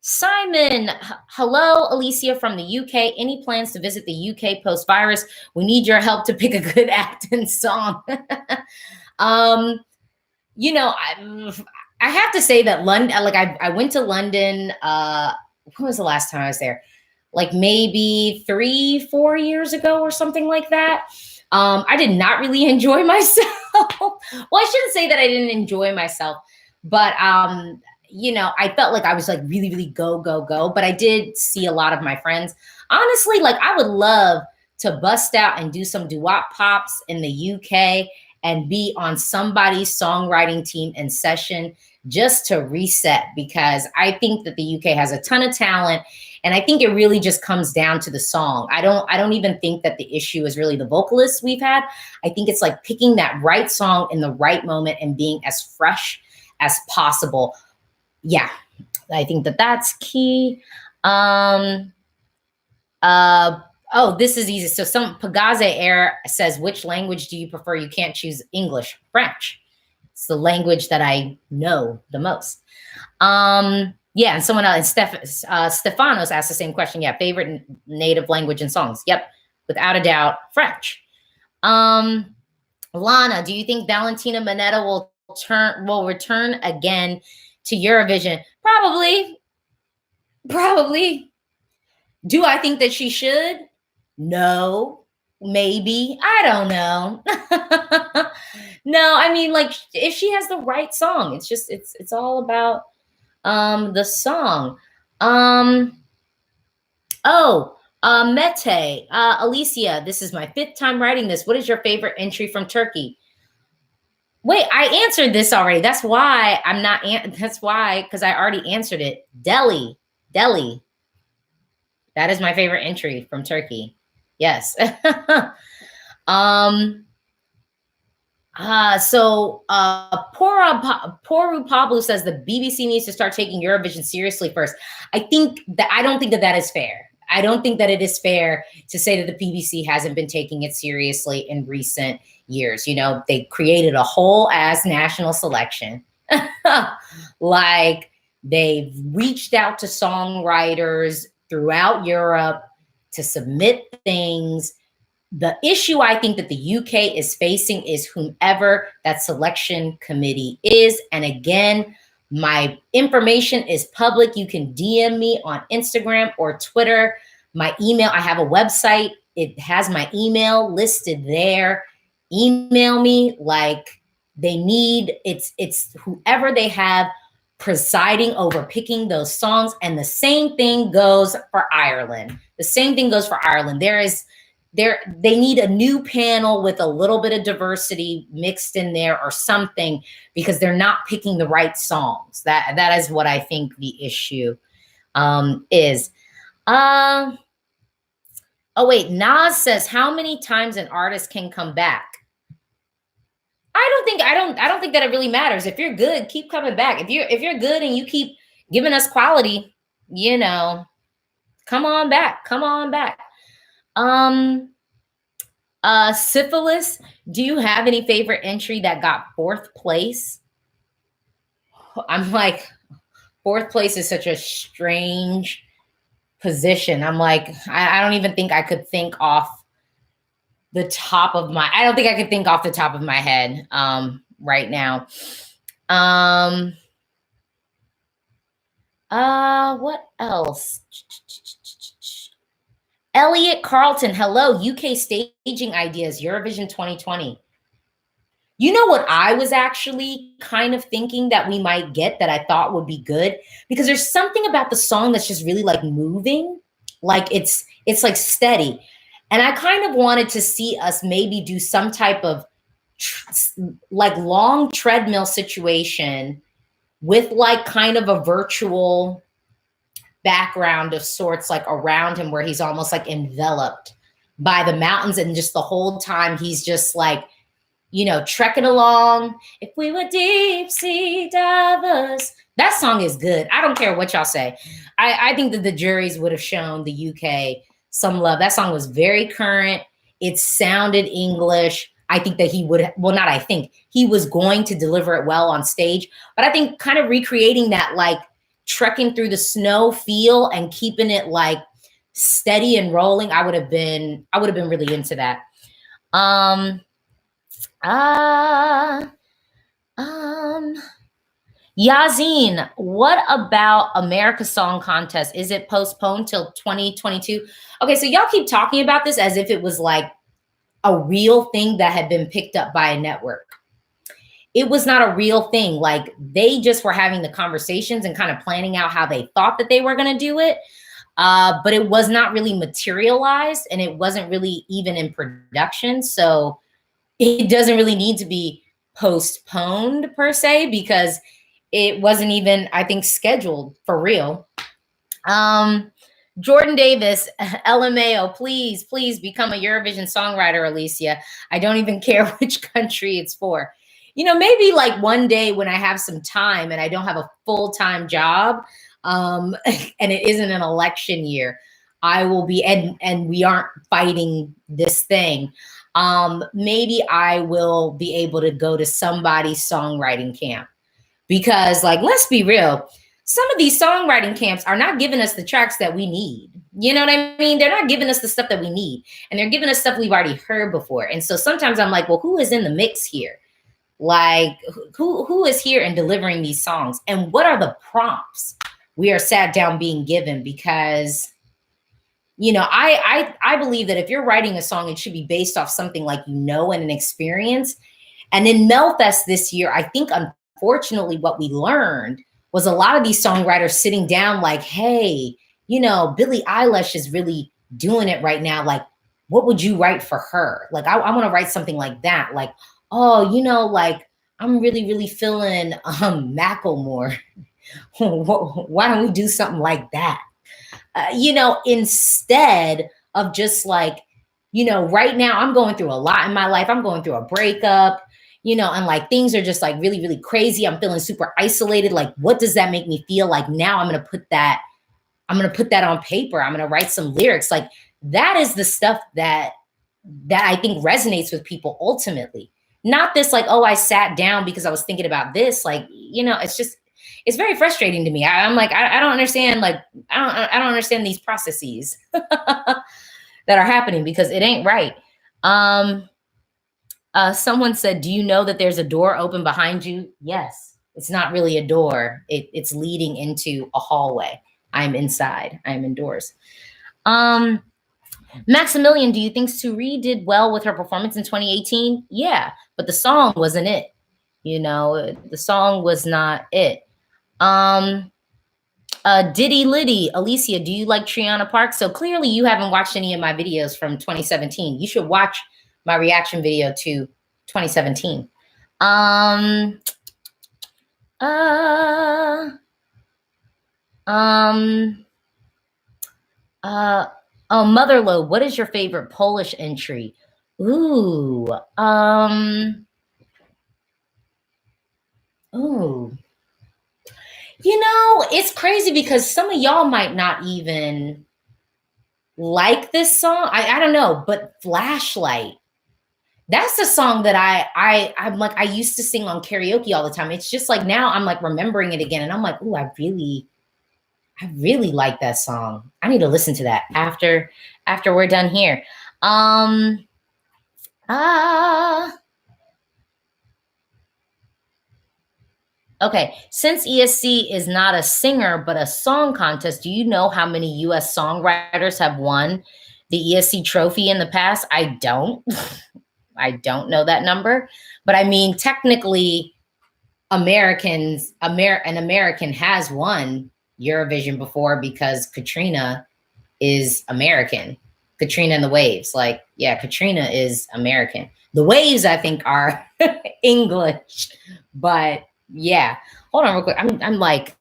Simon, hello, Alesia from the UK. Any plans to visit the UK post-virus? We need your help to pick a good acting song. You know, I have to say that London, like I went to London, when was the last time I was there? Like maybe 3-4 years ago or something like that. I did not really enjoy myself. Well, I shouldn't say that I didn't enjoy myself, but you know, I felt like I was like really, really go, go, go. But I did see a lot of my friends. Honestly, like I would love to bust out and do some doo-wop pops in the UK and be on somebody's songwriting team in session just to reset, because I think that the UK has a ton of talent. And I think it really just comes down to the song. I don't even think that the issue is really the vocalists we've had. I think it's like picking that right song in the right moment and being as fresh as possible. Yeah, I think that that's key. Oh, this is easy. So some Pagaze Air says, which language do you prefer? You can't choose English. French. It's the language that I know the most. Yeah, and someone else, Stefanos asked the same question. Yeah, favorite native language and songs. Yep, without a doubt, French. Lana, do you think Valentina Monetta will return again to Eurovision? Probably. Probably. Do I think that she should? No. Maybe. I don't know. No, I mean, like, if she has the right song, it's just it's all about the song. Mete, Alesia, this is my 5th time writing this. What is your favorite entry from Turkey? Wait, I answered this already. That's why I'm not. That's why, because I already answered it. Delhi. That is my favorite entry from Turkey. Yes. Poru Pablo says the BBC needs to start taking Eurovision seriously first. I don't think that that is fair. I don't think that it is fair to say that the BBC hasn't been taking it seriously in recent years. You know, they created a whole ass national selection. Like, they've reached out to songwriters throughout Europe to submit things. The issue I think that the UK is facing is whomever that selection committee is. And again, my information is public. You can DM me on Instagram or Twitter. My email, I have a website. It has my email listed there. Email me. Like, they need, it's whoever they have presiding over picking those songs. And the same thing goes for Ireland. They need a new panel with a little bit of diversity mixed in there or something, because they're not picking the right songs. That is what I think the issue is. Oh wait, Nas says, how many times an artist can come back? I don't think I don't think that it really matters. If you're good, keep coming back. If you're good and you keep giving us quality, you know, come on back. Come on back. Um, Syphilis, do you have any favorite entry that got fourth place? I'm like, fourth place is such a strange position. I'm like, I don't even think I could think off the top of my, I don't think I could think off the top of my head right now. What else? Elliot Carlton, hello, UK staging ideas, Eurovision 2020. You know what I was actually kind of thinking that we might get that I thought would be good? Because there's something about the song that's just really like moving, like it's like steady. And I kind of wanted to see us maybe do some type of like long treadmill situation with like kind of a virtual background of sorts, like around him, where he's almost like enveloped by the mountains, and just the whole time he's just like, you know, trekking along. If we were deep sea divers. That song is good. I don't care what y'all say. I think that the juries would have shown the UK some love. That song was very current. It sounded English. I think that he would, well, not I think, he was going to deliver it well on stage. But I think kind of recreating that like trekking through the snow feel and keeping it like steady and rolling, I would have been really into that. Yazin, what about America Song Contest? Is it postponed till 2022? Okay, so y'all keep talking about this as if it was like a real thing that had been picked up by a network. It was not a real thing. Like, they just were having the conversations and kind of planning out how they thought that they were going to do it. But it was not really materialized, and it wasn't really even in production. So it doesn't really need to be postponed per se, because it wasn't even, I think, scheduled for real. Jordan Davis, LMAO, please become a Eurovision songwriter, Alesia. I don't even care which country it's for. You know, maybe like one day when I have some time and I don't have a full-time job, and it isn't an election year, I will be, and we aren't fighting this thing. Maybe I will be able to go to somebody's songwriting camp, because, like, let's be real, some of these songwriting camps are not giving us the tracks that we need. You know what I mean? They're not giving us the stuff that we need, and they're giving us stuff we've already heard before. And so sometimes I'm like, well, who is in the mix here? Like, who is here and delivering these songs? And what are the prompts we are sat down being given? Because, you know, I believe that if you're writing a song, it should be based off something like, you know, and an experience. And in Melfest this year, I think, unfortunately, what we learned was a lot of these songwriters sitting down like, hey, you know, Billie Eilish is really doing it right now. Like, what would you write for her? Like, I want to write something like that. Like, oh, you know, like, I'm really feeling Macklemore. Why don't we do something like that? You know, instead of just like, you know, right now I'm going through a lot in my life. I'm going through a breakup, you know, and like things are just like really crazy. I'm feeling super isolated. Like, what does that make me feel like? Now I'm going to put that on paper. I'm going to write some lyrics. Like, that is the stuff that I think resonates with people ultimately. Not this like, oh, I sat down because I was thinking about this. Like, you know, it's very frustrating to me. I'm like, I don't understand. Like, I don't understand these processes that are happening, because it ain't right. Someone said, do you know that there's a door open behind you? Yes. It's not really a door. It's leading into a hallway. I'm inside. I'm indoors. Maximilian, do you think Suri did well with her performance in 2018? Yeah, but the song wasn't it. You know, the song was not it. Diddy Liddy, Alesia, do you like Triana Park? So clearly you haven't watched any of my videos from 2017. You should watch my reaction video to 2017. Oh, Motherload, what is your favorite Polish entry? Ooh, Oh, you know, it's crazy because some of y'all might not even like this song. I don't know, but Flashlight. That's the song that I'm like I used to sing on karaoke all the time. It's just like now I'm like remembering it again and I'm like, "Ooh, I really like that song. I need to listen to that after we're done here." Um uh Okay, since ESC is not a singer but a song contest, do you know how many US songwriters have won the ESC trophy in the past? I don't. I don't know that number, but I mean technically an American has won Eurovision before because Katrina is American. Katrina and the Waves. Like, yeah, Katrina is American. The Waves, I think, are English. But yeah. Hold on real quick. I'm like,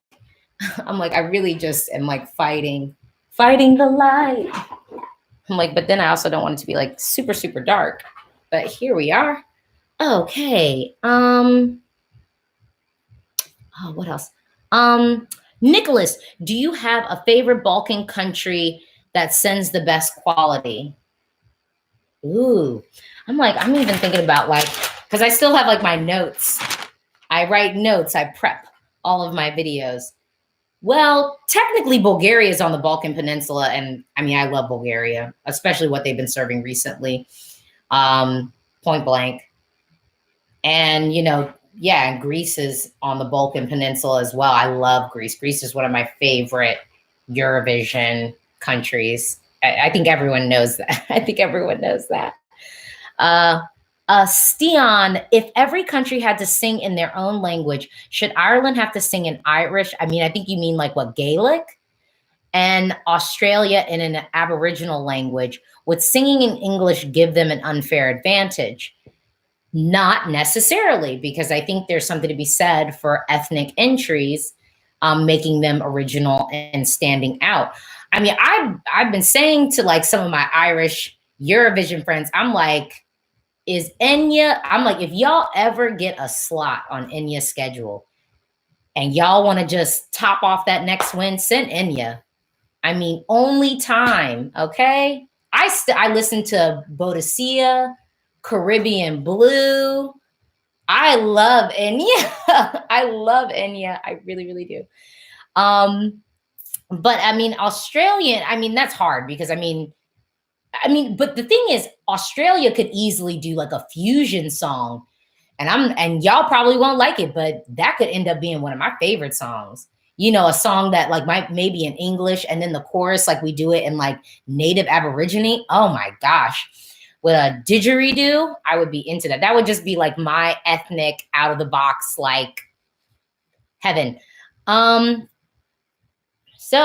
I really just am like fighting the light. I'm like, but then I also don't want it to be like super, super dark. But here we are. Okay. What else? Nicholas, do you have a favorite Balkan country that sends the best quality? Ooh, I'm even thinking about like, because I still have like my notes. I write notes, I prep all of my videos. Well, technically, Bulgaria is on the Balkan Peninsula, and I mean, I love Bulgaria, especially what they've been serving recently. Point blank. And, you know, yeah, and Greece is on the Balkan Peninsula as well. I love Greece. Greece is one of my favorite Eurovision countries. I think everyone knows that. I think everyone knows that. Stian, if every country had to sing in their own language, should Ireland have to sing in Irish? I mean, I think you mean like what, Gaelic? And Australia in an Aboriginal language. Would singing in English give them an unfair advantage? Not necessarily, because I think there's something to be said for ethnic entries, making them original and standing out. I mean, I've been saying to like some of my Irish Eurovision friends, I'm like, is Enya? I'm like, if y'all ever get a slot on Enya's schedule, and y'all want to just top off that next win, send Enya. I mean, only time, okay? I listen to Bodicea, Caribbean Blue. I love Enya. I love Enya. I really, really do. But I mean, Australian, I mean, that's hard because but the thing is, Australia could easily do like a fusion song, and y'all probably won't like it, but that could end up being one of my favorite songs. You know, a song that like might maybe in English, and then the chorus, like we do it in like native Aborigine. Oh my gosh. With a didgeridoo, I would be into that. That would just be like my ethnic out of the box, like heaven. So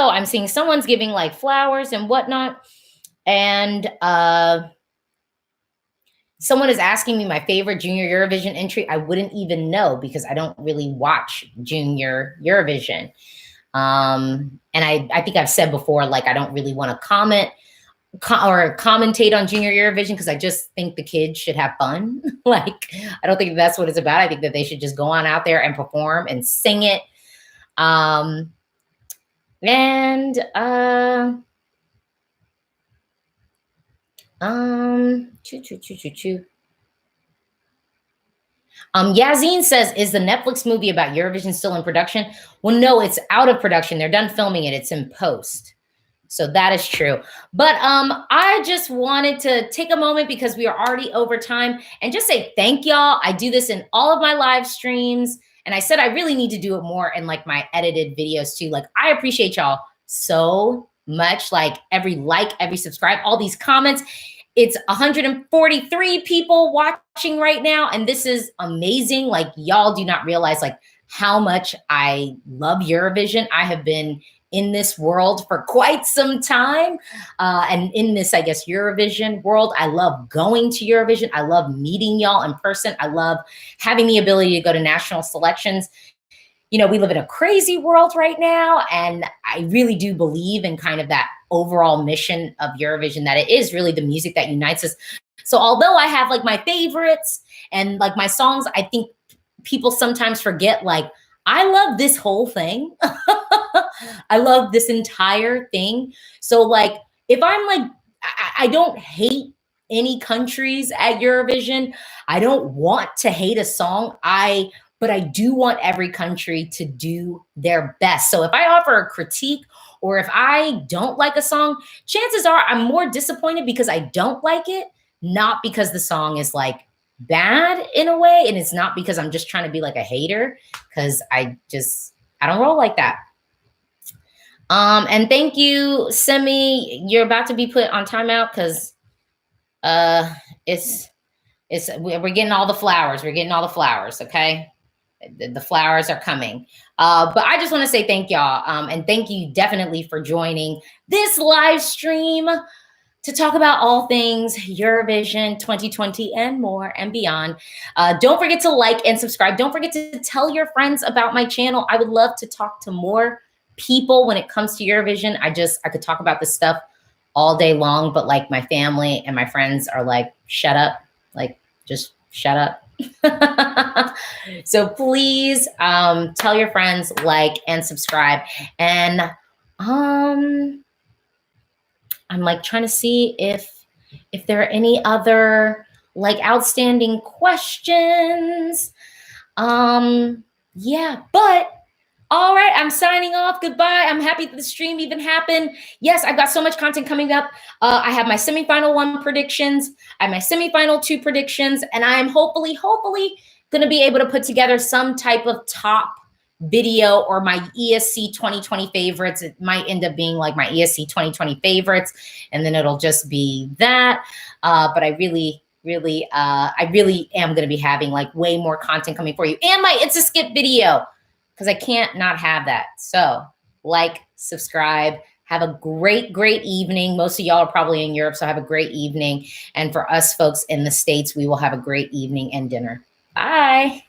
I'm seeing someone's giving like flowers and whatnot. And someone is asking me my favorite junior Eurovision entry. I wouldn't even know because I don't really watch junior Eurovision. And I think I've said before, like, I don't really want to comment or commentate on junior Eurovision because I just think the kids should have fun. Like, I don't think that's what it's about. I think that they should just go on out there and perform and sing it. Yazine says, is the Netflix movie about Eurovision still in production? Well, no, it's out of production. They're done filming it. It's in post. So that is true. But I just wanted to take a moment because we are already over time and just say thank y'all. I do this in all of my live streams. And I said I really need to do it more in like my edited videos too. Like, I appreciate y'all so much. Like every subscribe, all these comments. It's 143 people watching right now. And this is amazing. Like, y'all do not realize like how much I love Eurovision. I have been in this world for quite some time. And in this, I guess, Eurovision world, I love going to Eurovision. I love meeting y'all in person. I love having the ability to go to national selections. You know, we live in a crazy world right now. And I really do believe in kind of that overall mission of Eurovision, that it is really the music that unites us. So although I have like my favorites and like my songs, I think people sometimes forget, like, I love this whole thing. I love this entire thing. So like, if I'm like, I don't hate any countries at Eurovision. I don't want to hate a song. But I do want every country to do their best. So if I offer a critique or if I don't like a song, chances are I'm more disappointed because I don't like it, not because the song is like bad in a way. And it's not because I'm just trying to be like a hater, because I don't roll like that. And thank you, Semi. You're about to be put on timeout because we're getting all the flowers. We're getting all the flowers, okay? The flowers are coming. But I just want to say thank y'all. And thank you definitely for joining this live stream to talk about all things Eurovision 2020 and more and beyond. Don't forget to like and subscribe. Don't forget to tell your friends about my channel. I would love to talk to more people when it comes to Eurovision. I could talk about this stuff all day long, but like my family and my friends are like, shut up, like just shut up. So please tell your friends, like and subscribe. And I'm like trying to see if there are any other like outstanding questions. Yeah, but all right, I'm signing off. Goodbye. I'm happy that the stream even happened. Yes, I've got so much content coming up. I have my semifinal 1 predictions. I have my semifinal 2 predictions, and I am hopefully going to be able to put together some type of top video or my ESC 2020 favorites. It might end up being like my ESC 2020 favorites, and then it'll just be that. But I really am going to be having like way more content coming for you, and my It's a Skip video, because I can't not have that. So like, subscribe, have a great evening. Most of y'all are probably in Europe, so have a great evening. And for us folks in the States, we will have a great evening and dinner. Bye.